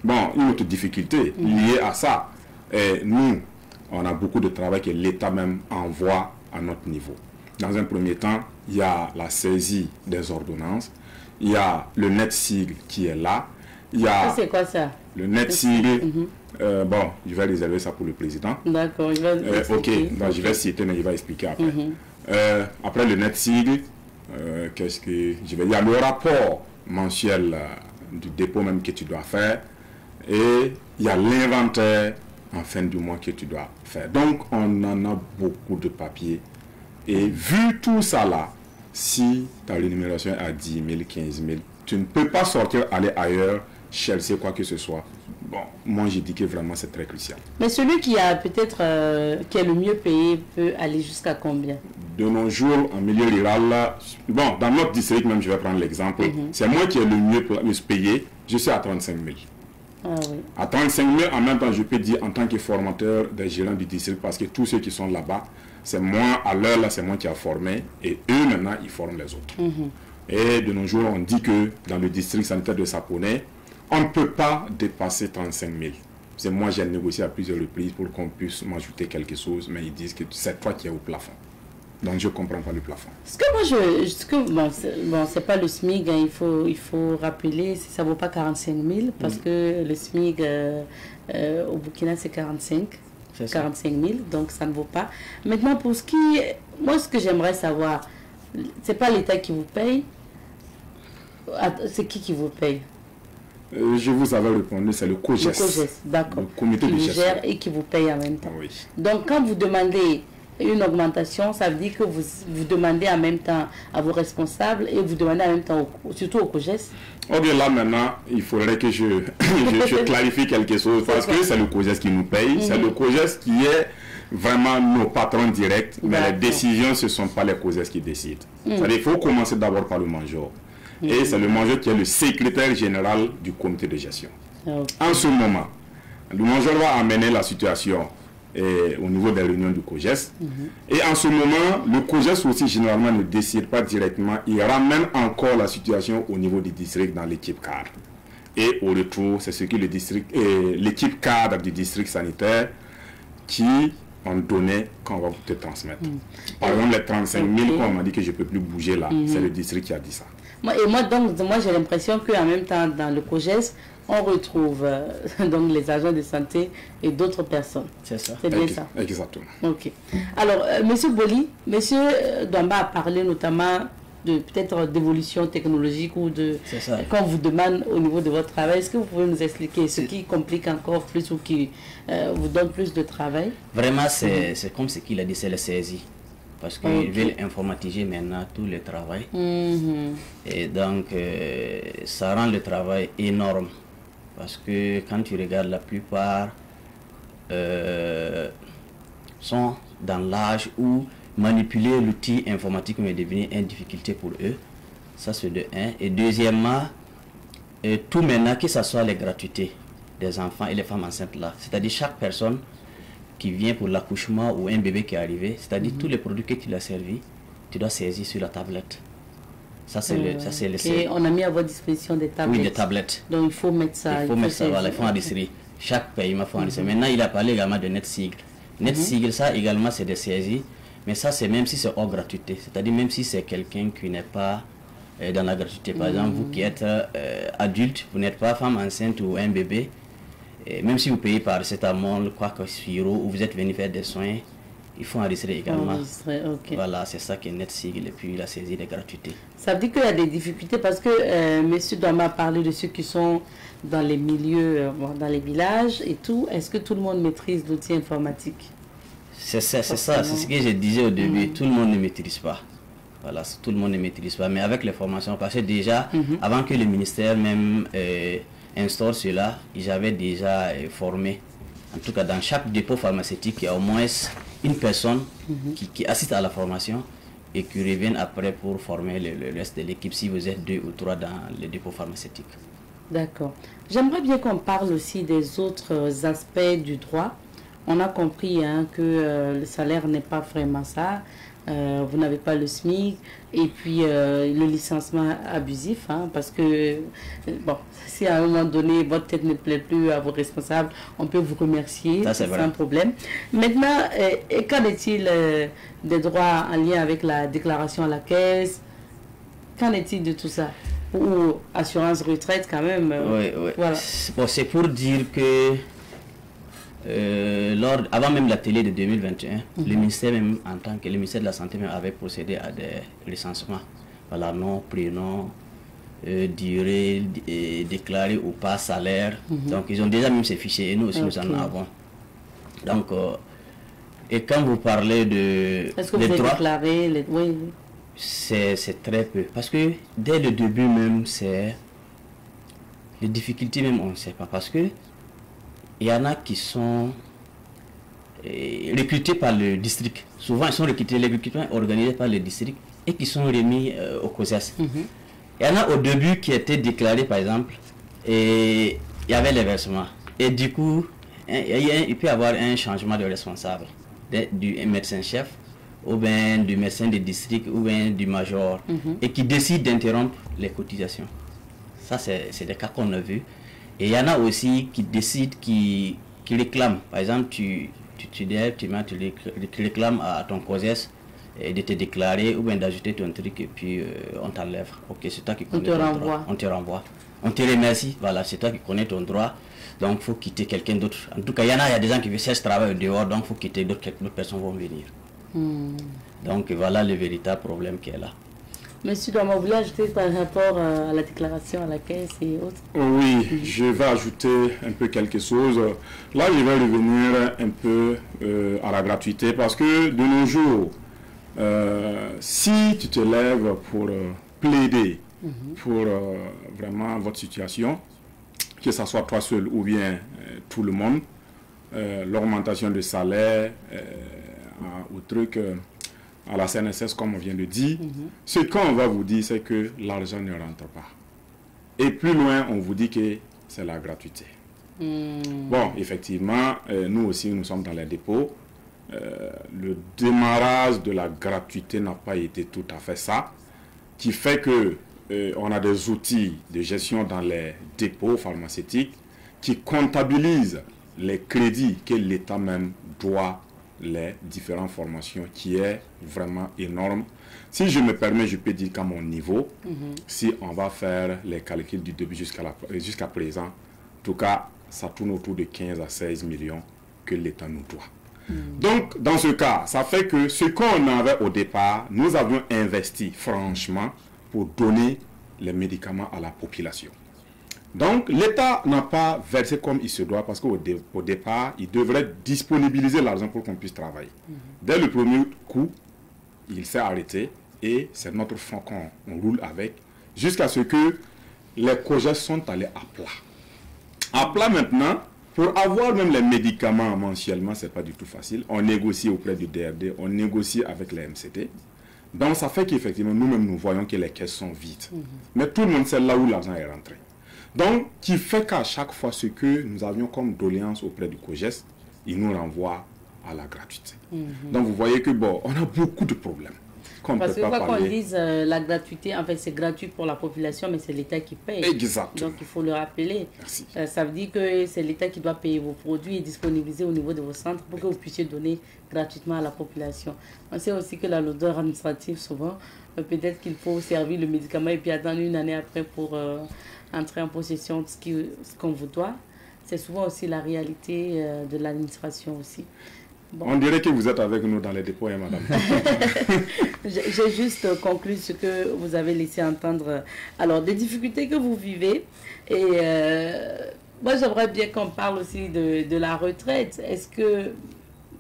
bon, une autre difficulté liée à ça, nous, on a beaucoup de travail que l'État même envoie à notre niveau. Dans un premier temps, il y a la saisie des ordonnances, il y a le net-sigle qui est là. C'est quoi ça? Le net-sigle, bon, je vais réserver ça pour le président. D'accord, il va expliquer. Ok, donc je vais citer, mais il va expliquer après. Après le net-sigle, qu'est-ce que je vais dire? Il y a le rapport mensuel du dépôt même que tu dois faire et il y a l'inventaire en fin du mois que tu dois faire. Donc, on en a beaucoup de papiers. Et vu tout ça là, si ta rémunération est à 10 000, 15 000, tu ne peux pas sortir, aller ailleurs, chercher quoi que ce soit. bon, moi j'ai dit que vraiment c'est très crucial. Mais celui qui a peut-être qui est le mieux payé peut aller jusqu'à combien? De nos jours, en milieu rural, bon, dans notre district même, je vais prendre l'exemple, c'est moi qui ai le mieux payé, je suis à 35 000. Ah, oui. À 35 000, en même temps, je peux dire en tant que formateur des gérants du district, parce que tous ceux qui sont là-bas, c'est moi, à l'heure là, c'est moi qui ai formé, et eux maintenant, ils forment les autres. Et de nos jours, on dit que dans le district sanitaire de Saponay, on ne peut pas dépasser 35 000. C'est moi, j'ai négocié à plusieurs reprises pour qu'on puisse m'ajouter quelque chose, mais ils disent que c'est toi qui es au plafond. Donc je ne comprends pas le plafond. Ce que moi, bon, c'est pas le SMIC, hein, il faut rappeler, ça ne vaut pas 45 000, parce que le SMIC au Burkina c'est 45 000, donc ça ne vaut pas. Maintenant, pour ce qui est, moi ce que j'aimerais savoir, c'est pas l'État qui vous paye, c'est qui vous paye? Je vous avais répondu, c'est le COGES. Le COGES, d'accord. Le comité de gestion. Gère et qui vous paye en même temps. Oui. Donc quand vous demandez une augmentation, ça veut dire que vous demandez en même temps à vos responsables et vous demandez en même temps, surtout au COGES. Ok, là maintenant, il faudrait que je clarifie quelque chose parce que c'est le COGES qui nous paye, c'est le COGES qui est vraiment nos patrons directs, mais les décisions, ce ne sont pas les COGES qui décident. C'est-à-dire qu'il faut commencer d'abord par le major. Et c'est le major qui est le secrétaire général du comité de gestion. En ce moment, le major va amener la situation au niveau des réunions du COGES. Et en ce moment, le COGES aussi généralement ne décide pas directement. Il ramène encore la situation au niveau du district dans l'équipe cadre. Et au retour, c'est ce que l'équipe cadre du district sanitaire qui ont donné qu'on va te transmettre. Par exemple, les 35 000 qu'on m'a dit que je ne peux plus bouger là, c'est le district qui a dit ça. Moi, j'ai l'impression qu'en même temps, dans le COGES, on retrouve donc les agents de santé et d'autres personnes. C'est ça. C'est bien ça. Exactement. Ok. Alors, Monsieur Boli, Monsieur Dwamba a parlé notamment de peut-être d'évolution technologique ou de... C'est ça. Quand on vous demande au niveau de votre travail, est-ce que vous pouvez nous expliquer ce qui complique encore plus ou qui vous donne plus de travail? Vraiment, c'est comme ce qu'il a dit, c'est la saisie. Parce qu'ils veulent informatiser maintenant tout le travail. Et donc, ça rend le travail énorme. Parce que quand tu regardes, la plupart sont dans l'âge où manipuler l'outil informatique est devenu une difficulté pour eux. Ça, c'est de un. Et deuxièmement, tout maintenant, que ce soit les gratuités des enfants et les femmes enceintes là. C'est-à-dire chaque personne qui vient pour l'accouchement ou un bébé qui est arrivé, c'est-à-dire tous les produits que tu l'as servi, tu dois saisir sur la tablette. Ça, c'est Et on a mis à votre disposition des tablettes. Oui, des tablettes. Donc, il faut mettre ça. Il faut mettre ça, voilà, il faut enregistrer. Chaque paiement, il faut enregistrer. Maintenant, il a parlé également de NetSigle. NetSigle, ça également, c'est des saisies. Mais ça, c'est même si c'est hors gratuité. C'est-à-dire même si c'est quelqu'un qui n'est pas dans la gratuité. Par exemple, vous qui êtes adulte, vous n'êtes pas femme enceinte ou un bébé, et même si vous payez par paracetamol, quoi que ce soit, ou vous êtes venu faire des soins, il faut enregistrer également. Voilà, c'est ça qui est NetSigle et puis la saisie des gratuités. Ça veut dire qu'il y a des difficultés parce que M. Dwamba a parlé de ceux qui sont dans les milieux, dans les villages et tout. Est-ce que tout le monde maîtrise l'outil informatique? C'est ça, c'est ce que je disais au début. Tout le monde ne maîtrise pas. Voilà, tout le monde ne maîtrise pas. Mais avec les formations, parce que déjà, avant que le ministère même instaure cela, ils avaient déjà formé. En tout cas, dans chaque dépôt pharmaceutique, il y a au moins une personne qui assiste à la formation et qui revient après pour former le reste de l'équipe si vous êtes 2 ou 3 dans le dépôt pharmaceutique. D'accord. J'aimerais bien qu'on parle aussi des autres aspects du droit. On a compris que le salaire n'est pas vraiment ça. Vous n'avez pas le SMIC et puis le licenciement abusif, parce que bon, si à un moment donné votre tête ne plaît plus à vos responsables, on peut vous remercier, c'est un problème. Maintenant, qu'en est-il des droits en lien avec la déclaration à la caisse? Qu'en est-il de tout ça? Ou assurance retraite quand même? Oui. Voilà. Bon, c'est pour dire que avant même la télé de 2021, le ministère même, en tant que le ministère de la Santé même, avait procédé à des recensements. Voilà, nom, prénom, durée, déclaré ou pas, salaire. Donc ils ont déjà même ces fichiers et nous aussi nous en avons. Donc, et quand vous parlez de... Est-ce que vous avez déclaré les... Oui. C'est très peu. Parce que dès le début même, c'est... Les difficultés même, on ne sait pas. Parce que il y en a qui sont recrutés par le district. Souvent, ils sont recrutés, les recrutements organisés par le district et qui sont remis au COSES. Il y en a au début qui étaient déclarés, par exemple, et il y avait les versements. Et du coup, il peut y avoir un changement de responsable, du médecin-chef, ou bien du médecin de district, ou bien du major, et qui décide d'interrompre les cotisations. Ça, c'est des cas qu'on a vus. Et il y en a aussi qui décident, qui réclament. Par exemple, tu réclames à ton COSES de te déclarer ou bien d'ajouter ton truc et puis on t'enlève. Ok, c'est toi qui connais ton droit. On te renvoie. On te remercie. Voilà, c'est toi qui connais ton droit. Donc, il faut quitter quelqu'un d'autre. En tout cas, il y a des gens qui cherchent travail dehors, donc il faut quitter d'autres personnes vont venir. Donc, voilà le véritable problème qui est là. Monsieur Douama, vous voulez ajouter par rapport à la déclaration à la caisse et autres? Oui, je vais ajouter un peu quelque chose. Là, je vais revenir un peu à la gratuité parce que de nos jours, si tu te lèves pour plaider pour vraiment votre situation, que ce soit toi seul ou bien tout le monde, l'augmentation de salaire, au truc, à la CNSS, comme on vient de dire, ce qu'on va vous dire, c'est que l'argent ne rentre pas. Et plus loin, on vous dit que c'est la gratuité. Bon, effectivement, nous aussi, nous sommes dans les dépôts. Le démarrage de la gratuité n'a pas été tout à fait ça, qui fait que on a des outils de gestion dans les dépôts pharmaceutiques qui comptabilisent les crédits que l'État même doit les différentes formations, qui est vraiment énorme. Si je me permets, je peux dire qu'à mon niveau, si on va faire les calculs du début jusqu'à présent, en tout cas, ça tourne autour de 15 à 16 millions que l'État nous doit. Donc, dans ce cas, ça fait que ce qu'on avait au départ, nous avions investi franchement pour donner les médicaments à la population. Donc, l'État n'a pas versé comme il se doit parce qu'au départ, il devrait disponibiliser l'argent pour qu'on puisse travailler. Dès le premier coup, il s'est arrêté et c'est notre fonds qu'on roule avec jusqu'à ce que les COGES sont allés à plat. À plat maintenant, pour avoir même les médicaments mensuellement, ce n'est pas du tout facile. On négocie auprès du DRD, on négocie avec les MCT. Donc, ça fait qu'effectivement, nous-mêmes, nous voyons que les caisses sont vides. Mais tout le monde sait là où l'argent est rentré. Donc, qui fait qu'à chaque fois, ce que nous avions comme doléance auprès du COGES, il nous renvoie à la gratuité. Donc, vous voyez que, bon, on a beaucoup de problèmes. Parce que quoi qu'on dise, la gratuité, en fait, c'est gratuit pour la population, mais c'est l'État qui paye. Exactement. Donc, il faut le rappeler. Merci. Ça veut dire que c'est l'État qui doit payer vos produits et disponibiliser au niveau de vos centres pour que vous puissiez donner gratuitement à la population. On sait aussi que la lourdeur administrative, souvent, peut-être qu'il faut servir le médicament et puis attendre une année après pour entrer en possession de ce qu'on vous doit. C'est souvent aussi la réalité de l'administration aussi. Bon. On dirait que vous êtes avec nous dans les dépôts, hein, madame. J'ai juste conclu ce que vous avez laissé entendre. Alors, des difficultés que vous vivez. Et moi, j'aimerais bien qu'on parle aussi de la retraite. Est-ce que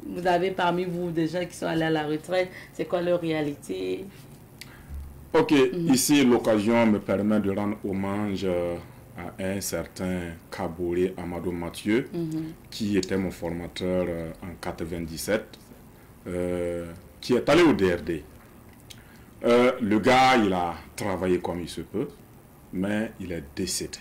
vous avez parmi vous des gens qui sont allés à la retraite? C'est quoi leur réalité? Ok, ici, l'occasion me permet de rendre hommage à un certain Kabouré Amadou Mathieu, qui était mon formateur en 97, qui est allé au DRD. Le gars, il a travaillé comme il se peut, mais il est décédé.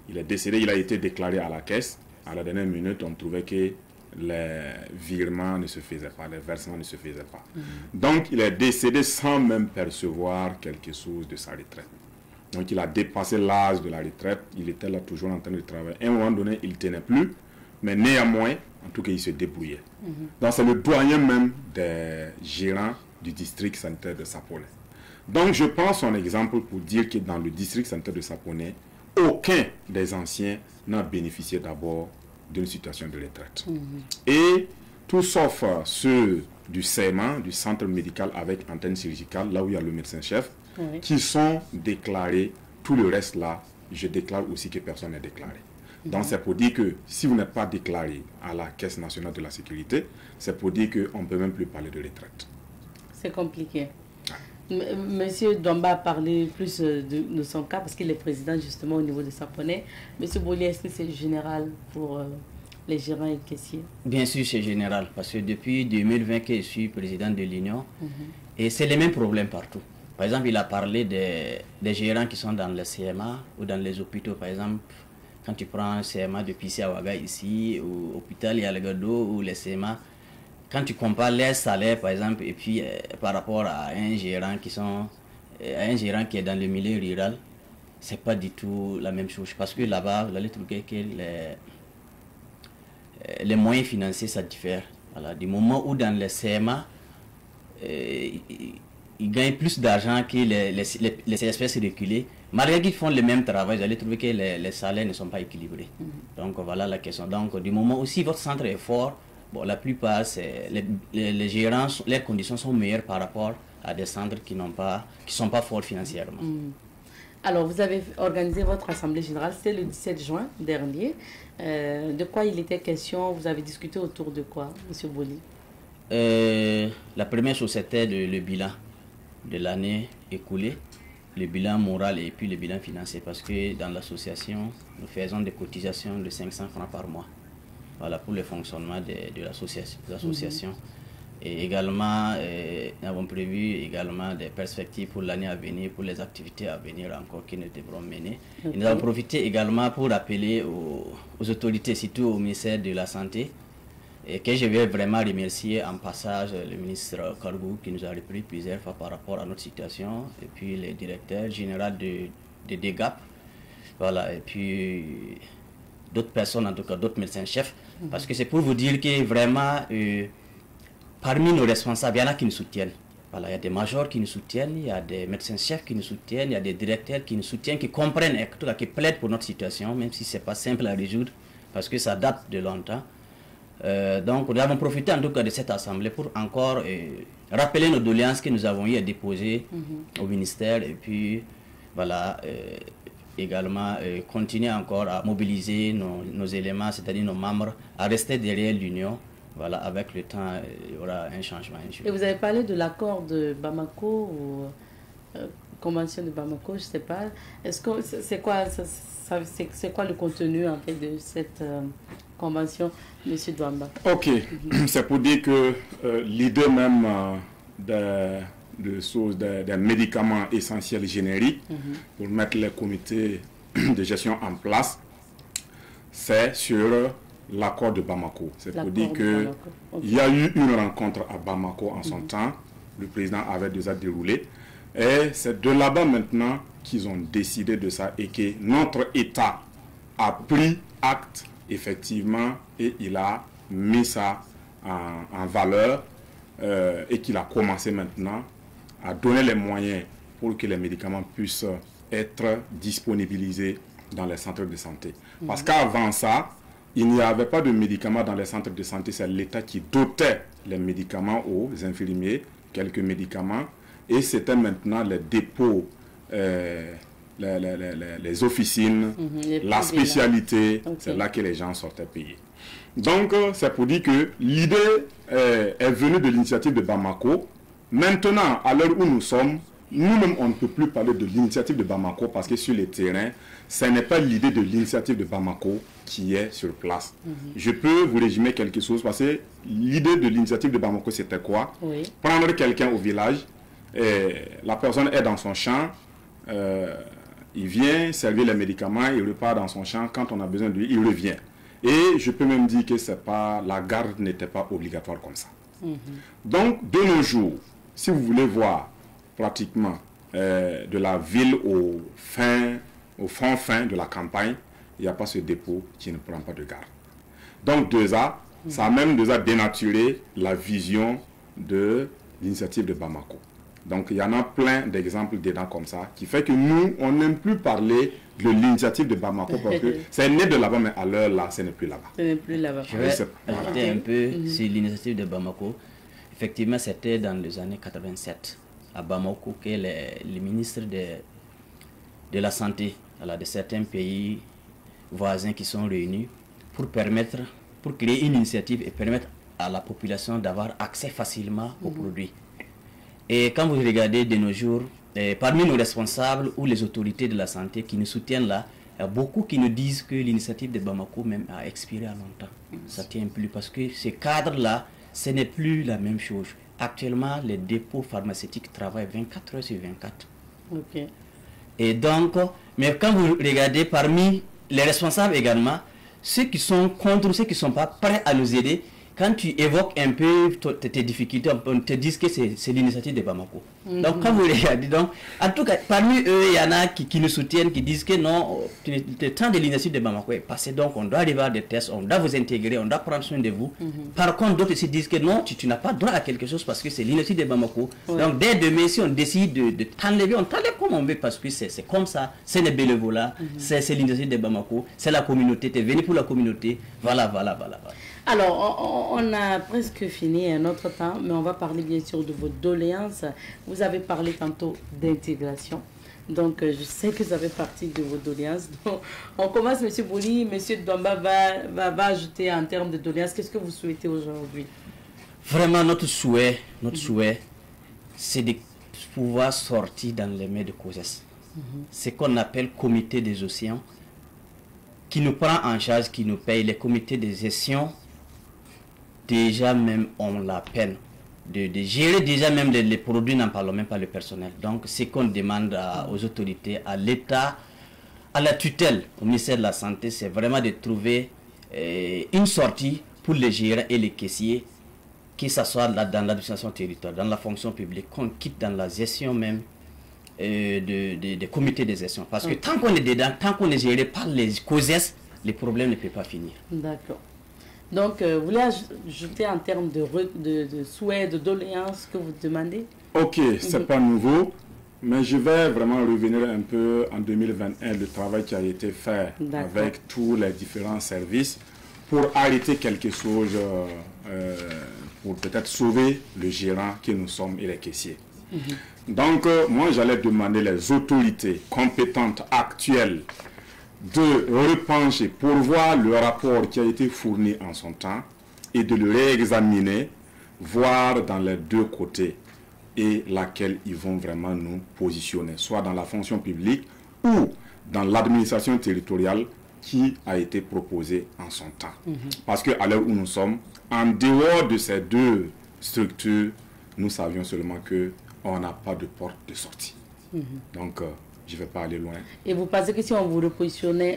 Il est décédé, il a été déclaré à la caisse. À la dernière minute, on trouvait que les virements ne se faisaient pas, les versements ne se faisaient pas. Donc, il est décédé sans même percevoir quelque chose de sa retraite. Donc, il a dépassé l'âge de la retraite. Il était là toujours en train de travailler. À un moment donné, il ne tenait plus. Mais néanmoins, en tout cas, il se débrouillait. Donc, c'est le doyen même des gérants du district sanitaire de Sapolé. Donc, je prends son exemple pour dire que dans le district sanitaire de Sapolé, aucun des anciens n'a bénéficié d'abord d'une situation de retraite. Et tout sauf ceux du CMA, du centre médical avec antenne chirurgicale, là où il y a le médecin-chef, qui sont déclarés. Tout le reste là, je déclare aussi que personne n'est déclaré. Donc c'est pour dire que si vous n'êtes pas déclaré à la Caisse nationale de la sécurité, c'est pour dire qu'on ne peut même plus parler de retraite. C'est compliqué. Monsieur Douamba a parlé plus de son cas parce qu'il est président justement au niveau de Saponnet. Monsieur Boli, est-ce que c'est général pour les gérants et caissiers? Bien sûr, c'est général parce que depuis 2020 que je suis président de l'Union, et c'est les mêmes problèmes partout. Par exemple, il a parlé des gérants qui sont dans le CMA ou dans les hôpitaux. Par exemple, quand tu prends un CMA de Pissi-Awaga ici, ou hôpital Yalgado ou les CMA, quand tu compares les salaires, par exemple, et puis par rapport à un gérant qui est dans le milieu rural, c'est pas du tout la même chose. Parce que là-bas, vous allez trouver que les moyens financiers, ça diffère. Voilà. Du moment où dans les CMA, ils gagnent plus d'argent que les CSPS reculés, malgré qu'ils font le même travail, vous allez trouver que les salaires ne sont pas équilibrés. Donc voilà la question. Donc du moment où si votre centre est fort, bon, la plupart, les gérants, leurs conditions sont meilleures par rapport à des centres qui ne sont pas forts financièrement. Alors, vous avez organisé votre assemblée générale, c'était le 17 juin dernier. De quoi il était question? Vous avez discuté autour de quoi, M. Boli? La première chose, c'était le bilan de l'année écoulée, le bilan moral et puis le bilan financier. Parce que dans l'association, nous faisons des cotisations de 500 francs par mois. Voilà, pour le fonctionnement de l'association. Et également, nous avons prévu également des perspectives pour l'année à venir, pour les activités à venir encore qui nous devront mener. Et nous avons profité également pour appeler aux autorités, surtout au ministère de la Santé, et que je vais vraiment remercier en passage le ministre Kargou qui nous a repris plusieurs fois par rapport à notre situation, et puis le directeur général de DEGAP, voilà, et puis d'autres personnes, en tout cas d'autres médecins-chefs, parce que c'est pour vous dire que vraiment, parmi nos responsables, il y en a qui nous soutiennent. Voilà, il y a des majors qui nous soutiennent, il y a des médecins-chefs qui nous soutiennent, il y a des directeurs qui nous soutiennent, qui comprennent, en tout cas qui plaident pour notre situation, même si ce n'est pas simple à résoudre, parce que ça date de longtemps. Donc nous avons profité en tout cas de cette assemblée pour encore rappeler nos doléances que nous avons eu à déposer au ministère, et puis voilà, également continuer encore à mobiliser nos éléments, c'est-à-dire nos membres, à rester derrière l'Union. Voilà, avec le temps, il y aura un changement. Et vous avez parlé de l'accord de Bamako ou convention de Bamako, je ne sais pas. Est-ce que c'est quoi le contenu en fait de cette convention, M. Douamba? Ok, c'est pour dire que l'idée même des médicaments essentiels génériques pour mettre les comités de gestion en place, c'est sur l'accord de Bamako. C'est pour dire qu'il y a eu une rencontre à Bamako en son temps. Le président avait déjà déroulé. Et c'est de là-bas maintenant qu'ils ont décidé de ça et que notre État a pris acte effectivement et il a mis ça en valeur et qu'il a commencé maintenant à donner les moyens pour que les médicaments puissent être disponibilisés dans les centres de santé. Parce qu'avant ça, il n'y avait pas de médicaments dans les centres de santé, c'est l'État qui dotait les médicaments aux infirmiers, quelques médicaments, et c'était maintenant les dépôts, les officines, la spécialité, c'est là que les gens sortaient payés. Donc, c'est pour dire que l'idée est venue de l'initiative de Bamako. Maintenant, à l'heure où nous sommes, nous-mêmes, on ne peut plus parler de l'initiative de Bamako parce que sur le terrain, ce n'est pas l'idée de l'initiative de Bamako qui est sur place. Je peux vous résumer quelque chose parce que l'idée de l'initiative de Bamako, c'était quoi? Prendre quelqu'un au village, la personne est dans son champ, il vient servir les médicaments, il repart dans son champ, quand on a besoin de lui, il revient. Et je peux même dire que la garde n'était pas obligatoire comme ça. Donc, de nos jours, si vous voulez voir pratiquement de la ville au fond fin de la campagne, il n'y a pas ce dépôt qui ne prend pas de garde. Donc ça a même déjà dénaturé la vision de l'initiative de Bamako. Donc il y en a plein d'exemples dedans comme ça, qui fait que nous, on n'aime plus parler de l'initiative de Bamako parce que c'est né de là-bas, mais à l'heure là, ce n'est plus là-bas. Ce n'est plus là-bas. Je vais ajouter un peu sur l'initiative de Bamako. Effectivement, c'était dans les années 87 à Bamako que les ministres de la santé de certains pays voisins qui sont réunis pour créer une initiative et permettre à la population d'avoir accès facilement aux produits. Et quand vous regardez de nos jours, parmi nos responsables ou les autorités de la santé qui nous soutiennent là, il y a beaucoup qui nous disent que l'initiative de Bamako même a expiré à longtemps. Ça tient plus parce que ces cadres-là, ce n'est plus la même chose. Actuellement, les dépôts pharmaceutiques travaillent 24 heures sur 24. Ok. Et donc, mais quand vous regardez parmi les responsables également, ceux qui sont contre, ceux qui ne sont pas prêts à nous aider, quand tu évoques un peu tes difficultés, on te dit que c'est l'initiative de Bamako. Donc quand vous regardez, donc, en tout cas, parmi eux, il y en a qui nous soutiennent, qui disent que non, le temps de l'initiative de Bamako est passé, donc on doit arriver à des tests, on doit vous intégrer, on doit prendre soin de vous. Par contre, d'autres ici disent que non, tu n'as pas droit à quelque chose parce que c'est l'initiative de Bamako. Donc dès demain, si on décide de t'enlever, on t'enlève comme on veut parce que c'est comme ça, c'est les bénévolats, c'est l'initiative de Bamako, c'est la communauté, tu es venu pour la communauté, voilà. Alors, on a presque fini notre temps, mais on va parler bien sûr de vos doléances. Vous avez parlé tantôt d'intégration. Donc, je sais que ça fait partie de vos doléances. Donc, on commence, M. Bouli. M. Douamba va ajouter en termes de doléances. Qu'est-ce que vous souhaitez aujourd'hui? Vraiment, notre souhait, c'est de pouvoir sortir dans les mains de COSES. Ce qu'on appelle comité des océans, qui nous prend en charge, qui nous paye. Les comités de gestion, déjà même, ont la peine de gérer déjà même les produits, n'en parlons même pas le personnel. Donc, ce qu'on demande aux autorités, à l'État, à la tutelle, au ministère de la Santé, c'est vraiment de trouver une sortie pour les gérants et les caissiers, que ce soit dans l'administration territoriale, dans la fonction publique, qu'on quitte dans la gestion même des comités de gestion. Parce que tant qu'on est dedans, tant qu'on est géré par les COSES, les problèmes ne peuvent pas finir. D'accord. Donc, vous voulez ajouter en termes de souhaits, de doléances que vous demandez? Ok, c'est pas nouveau, mais je vais vraiment revenir un peu en 2021, le travail qui a été fait avec tous les différents services pour arrêter quelque chose, pour peut-être sauver le gérant que nous sommes et les caissiers. Donc, moi, j'allais demander les autorités compétentes actuelles de repencher pour voir le rapport qui a été fourni en son temps et de le réexaminer, voir dans les deux côtés et laquelle ils vont vraiment nous positionner, soit dans la fonction publique ou dans l'administration territoriale qui a été proposée en son temps. Parce qu'à l'heure où nous sommes, en dehors de ces deux structures, nous savions seulement qu'on n'a pas de porte de sortie. Donc, je ne vais pas aller loin. Et vous pensez que si on vous repositionne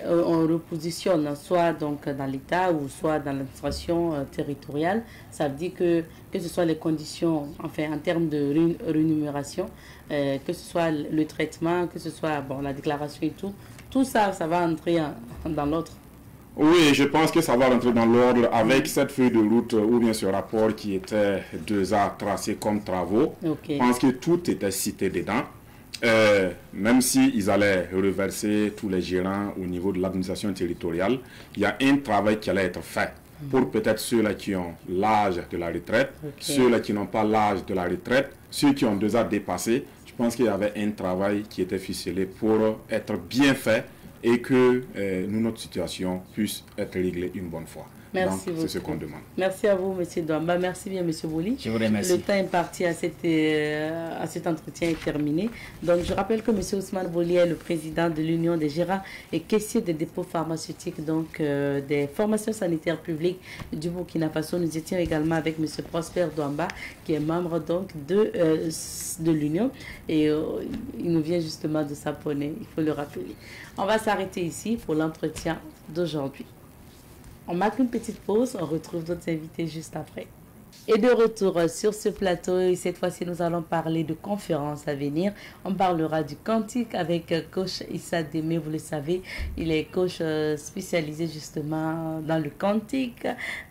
soit donc dans l'État ou soit dans l'administration territoriale, ça veut dire que ce soit les conditions, enfin en termes de rémunération, que ce soit le traitement, que ce soit la déclaration et tout ça, ça va entrer dans l'ordre? Oui, je pense que ça va rentrer dans l'ordre avec cette feuille de route ou bien ce rapport qui était déjà tracé comme travaux. Je pense que tout était cité dedans. Même s'ils allaient reverser tous les gérants au niveau de l'administration territoriale, il y a un travail qui allait être fait pour peut-être ceux-là qui ont l'âge de la retraite, ceux-là qui n'ont pas l'âge de la retraite, ceux qui ont déjà dépassé. Je pense qu'il y avait un travail qui était ficelé pour être bien fait et que notre situation puisse être réglée une bonne fois. Merci beaucoup. C'est ce qu'on demande. Merci à vous, M. Douamba. Merci bien, M. Bouli. Je vous remercie. Le temps imparti à cet entretien est terminé. Donc, je rappelle que M. Ousmane Bouli est le président de l'Union des gérants et caissiers des dépôts pharmaceutiques, donc des formations sanitaires publiques du Burkina Faso. Nous étions également avec M. Prosper Douamba, qui est membre donc de l'Union. Et il nous vient justement de s'abonner, il faut le rappeler. On va s'arrêter ici pour l'entretien d'aujourd'hui. On marque une petite pause, on retrouve d'autres invités juste après. Et de retour sur ce plateau, et cette fois-ci nous allons parler de conférences à venir. On parlera du cantique avec coach Issa Démé, vous le savez, il est coach spécialisé justement dans le cantique.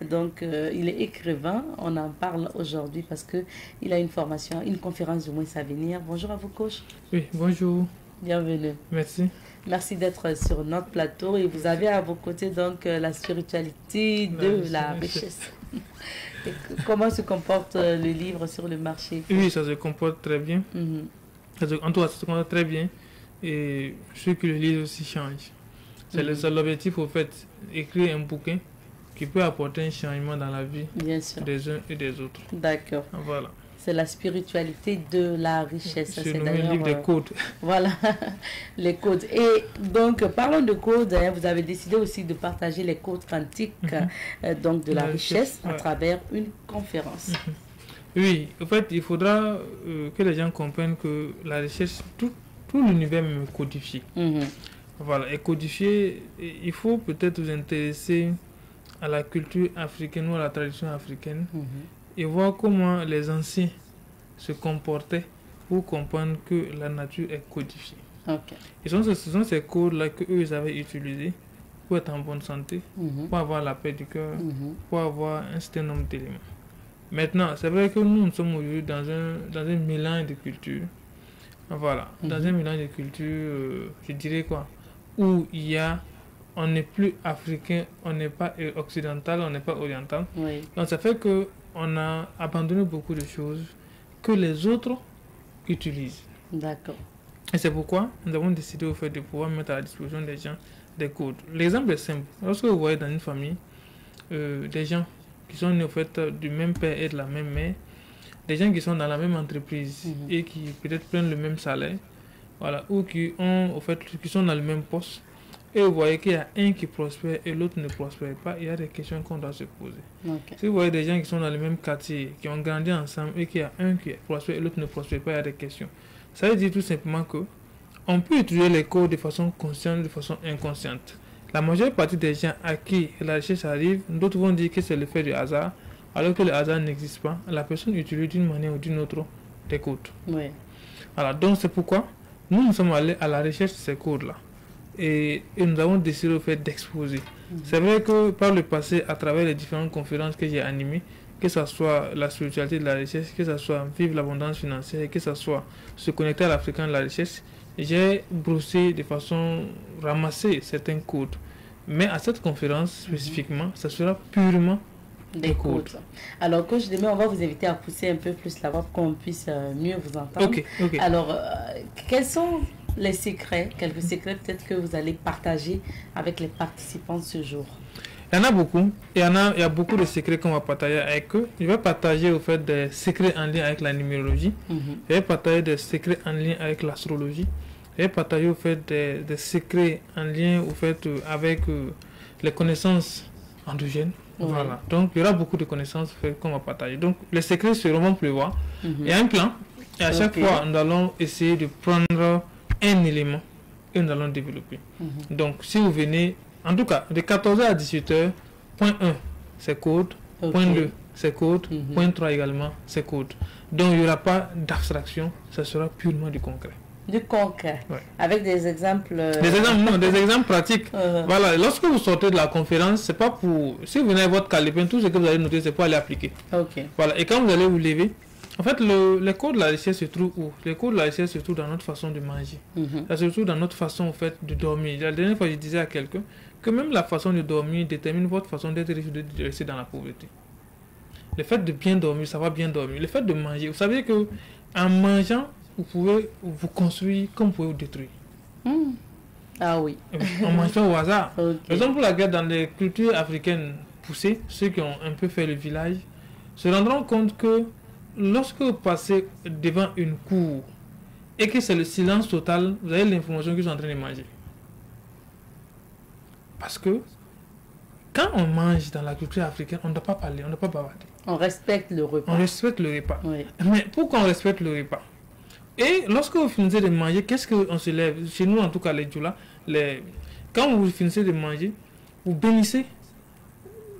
Donc il est écrivain, on en parle aujourd'hui parce qu'il a une formation, une conférence du moins à venir. Bonjour à vous coach. Oui, bonjour. Bienvenue. Merci. Merci d'être sur notre plateau et vous avez à vos côtés donc la spiritualité de la richesse. Et comment se comporte le livre sur le marché? Oui, ça se comporte très bien. En tout cas, ça se comporte très bien et je sais que le livre aussi change. C'est l'objectif au fait, écrire un bouquin qui peut apporter un changement dans la vie des uns et des autres. D'accord. Voilà. C'est la spiritualité de la richesse. C'est le livre des codes. Voilà, les codes. Et donc, parlons de codes. Hein, vous avez décidé aussi de partager les codes quantiques donc de la richesse à travers une conférence. Oui, en fait, il faudra que les gens comprennent que la richesse, tout l'univers est codifié. Voilà, et codifié, il faut peut-être vous intéresser à la culture africaine ou à la tradition africaine et voir comment les anciens se comportaient pour comprendre que la nature est codifiée. Et ce sont ces codes-là qu'eux ils avaient utilisés pour être en bonne santé, pour avoir la paix du cœur, pour avoir un certain nombre d'éléments. Maintenant, c'est vrai que nous sommes aujourd'hui dans un mélange de cultures. Voilà, dans un mélange de cultures, je dirais quoi, où on n'est plus africain, on n'est pas occidental, on n'est pas oriental. Donc ça fait qu'on a abandonné beaucoup de choses que les autres utilisent. D'accord. Et c'est pourquoi nous avons décidé au fait de pouvoir mettre à la disposition des gens des codes. L'exemple est simple. Lorsque vous voyez dans une famille des gens qui sont nés au fait du même père et de la même mère, des gens qui sont dans la même entreprise et qui peut-être prennent le même salaire, voilà, ou qui sont dans le même poste, et vous voyez qu'il y a un qui prospère et l'autre ne prospère pas, il y a des questions qu'on doit se poser. Si vous voyez des gens qui sont dans le même quartier, qui ont grandi ensemble et qu'il y a un qui prospère et l'autre ne prospère pas, il y a des questions. Ça veut dire tout simplement que on peut utiliser les codes de façon consciente, de façon inconsciente. La majeure partie des gens à qui la richesse arrive, d'autres vont dire que c'est le fait du hasard, alors que le hasard n'existe pas. La personne utilise d'une manière ou d'une autre des codes. Voilà, donc c'est pourquoi nous sommes allés à la recherche de ces codes-là. Et nous avons décidé au fait d'exposer. C'est vrai que par le passé, à travers les différentes conférences que j'ai animées, que ce soit la spiritualité de la richesse, que ce soit vivre l'abondance financière, que ce soit se connecter à l'Africain de la richesse, j'ai brossé de façon ramassée certains codes. Mais à cette conférence spécifiquement, ça sera purement des codes. Alors, coach, demain, on va vous inviter à pousser un peu plus là-bas pour qu'on puisse mieux vous entendre. Alors, quels sont les secrets, quelques secrets peut-être que vous allez partager avec les participants de ce jour? Il y en a beaucoup. Il y a beaucoup de secrets qu'on va partager avec eux. Je vais partager au fait des secrets en lien avec la numérologie. Je vais partager des secrets en lien avec l'astrologie. Je vais partager au fait des secrets en lien au fait avec les connaissances endogènes. Voilà. Donc il y aura beaucoup de connaissances qu'on va partager. Donc les secrets seront pleuvoir. Il y a un plan. Et à chaque fois, nous allons essayer de prendre un élément et nous allons développer. Donc si vous venez, en tout cas, de 14h à 18h, point 1, c'est code. Point 2, c'est code. Point 3 également, c'est code. Donc il n'y aura pas d'abstraction, ça sera purement du concret. Du concret, avec des exemples... Des exemples pratiques. Voilà, lorsque vous sortez de la conférence, c'est pas pour... Si vous venez avec votre calepin, tout ce que vous allez noter, c'est pour aller appliquer. Voilà, et quand vous allez vous lever, en fait, les codes de la richesse se trouvent où? Les codes de la richesse se trouvent dans notre façon de manger. Ça se trouve dans notre façon, en fait, de dormir. La dernière fois, je disais à quelqu'un que même la façon de dormir détermine votre façon d'être riche ou de rester dans la pauvreté. Le fait de bien dormir, ça va bien dormir. Le fait de manger, vous savez que en mangeant, vous pouvez vous construire comme vous pouvez vous détruire. Ah oui. En mangeant au hasard. Raison pour laquelle dans les cultures africaines poussées, ceux qui ont un peu fait le village, se rendront compte que lorsque vous passez devant une cour et que c'est le silence total, vous avez l'information qu'ils sont en train de manger. Parce que quand on mange dans la culture africaine, on ne doit pas parler, on ne doit pas bavarder. On respecte le repas. On respecte le repas. Mais pourquoi on respecte le repas? Et lorsque vous finissez de manger, qu'est-ce qu'on se lève? Chez nous, en tout cas, les Djoula, quand vous finissez de manger, vous bénissez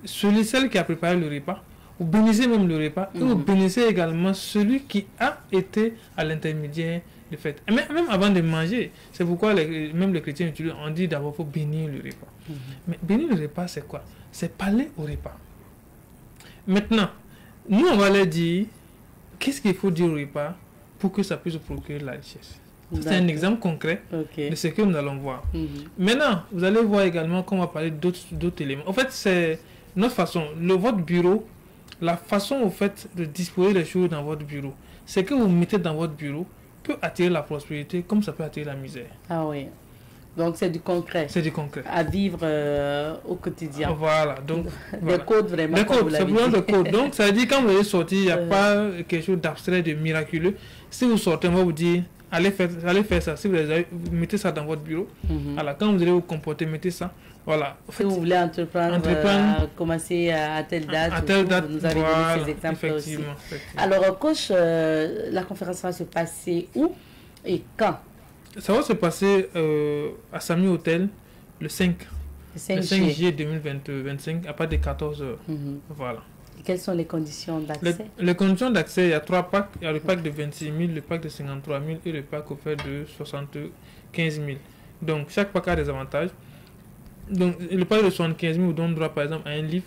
celle qui a préparé le repas, vous bénissez même le repas, et vous bénissez également celui qui a été à l'intermédiaire de fait. Et même avant de manger, c'est pourquoi même les chrétiens on dit d'abord qu'il faut bénir le repas. Mais bénir le repas, c'est quoi? C'est parler au repas. Maintenant, nous, on va leur dire qu'est-ce qu'il faut dire au repas pour que ça puisse procurer la richesse. C'est un exemple concret de ce que nous allons voir. Maintenant, vous allez voir également qu'on va parler d'autres éléments. En fait, c'est notre façon, votre bureau, la façon au fait de disposer des choses dans votre bureau, c'est que vous mettez dans votre bureau peut attirer la prospérité comme ça peut attirer la misère. Ah oui. Donc c'est du concret. C'est du concret. À vivre au quotidien. Voilà. Donc, des codes vraiment. Des codes, c'est vraiment des codes. Donc ça veut dire quand vous allez sortir, il n'y a pas quelque chose d'abstrait, de miraculeux. Si vous sortez, on va vous dire, allez faire ça. Si vous mettez ça dans votre bureau, voilà, quand vous allez vous comporter, mettez ça. Voilà. Si vous voulez entreprendre commencer à telle date, vous nous avez donné ces exemples aussi. Alors, coach, la conférence va se passer où et quand? Ça va se passer à Samy Hotel le 5 juillet 2025 à partir de 14h. Voilà. Et quelles sont les conditions d'accès? Les conditions d'accès, il y a 3 packs. Il y a le pack de 26 000, le pack de 53 000 et le pack offert de 75 000. Donc, chaque pack a des avantages. Donc, le pack de 75 000 vous donne droit par exemple à un livre.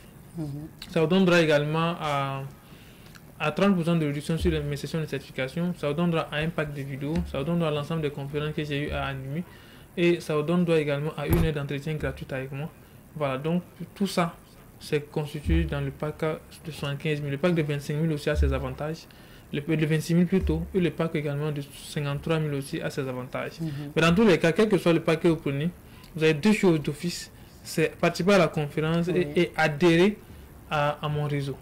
Ça vous donne droit également à 30% de réduction sur mes sessions de certification. Ça vous donne droit à un pack de vidéos. Ça vous donne droit à l'ensemble des conférences que j'ai eu à animer. Et ça vous donne droit également à 1 heure d'entretien gratuite avec moi. Voilà, donc tout ça, c'est constitué dans le pack de 75 000. Le pack de 25 000 aussi a ses avantages. Le pack de 26 000 plutôt. Et le pack également de 53 000 aussi a ses avantages. Mais dans tous les cas, quel que soit le pack que vous prenez, vous avez 2 choses d'office. C'est participer à la conférence et adhérer à mon réseau.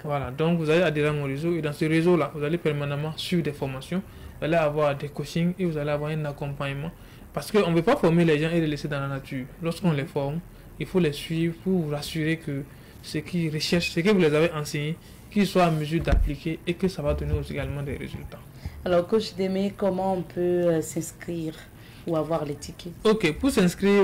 Voilà, donc vous allez adhérer à mon réseau et dans ce réseau-là, vous allez permanemment suivre des formations, vous allez avoir des coachings et vous allez avoir un accompagnement. Parce qu'on ne veut pas former les gens et les laisser dans la nature. Lorsqu'on les forme, il faut les suivre pour vous rassurer que ce qu'ils recherchent, ce que vous les avez enseigné, qu'ils soient en mesure d'appliquer et que ça va donner aussi également des résultats. Alors, coach Démé, comment on peut s'inscrire ou avoir les tickets? Ok, pour s'inscrire,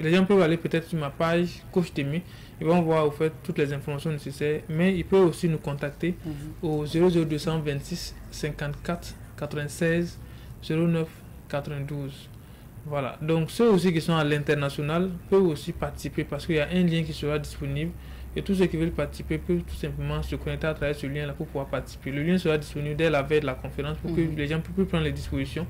les gens peuvent aller peut-être sur ma page Coach Démé. Ils vont voir au fait toutes les informations nécessaires, mais ils peuvent aussi nous contacter au 00226 54 96 09 92. Voilà, donc ceux aussi qui sont à l'international peuvent aussi participer parce qu'il y a un lien qui sera disponible et tous ceux qui veulent participer peuvent tout simplement se connecter à travers ce lien-là pour pouvoir participer. Le lien sera disponible dès la veille de la conférence pour que les gens puissent prendre les dispositions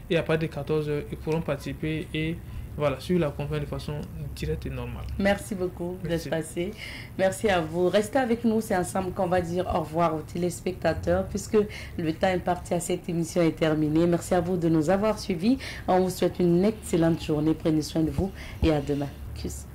et à partir de 14h, ils pourront participer et voilà, suivre la conférence de façon directe et normale. Merci beaucoup d'être passé. Merci à vous. Restez avec nous, c'est ensemble qu'on va dire au revoir aux téléspectateurs puisque le temps imparti à cette émission est terminé. Merci à vous de nous avoir suivis. On vous souhaite une excellente journée. Prenez soin de vous et à demain. Tchuss.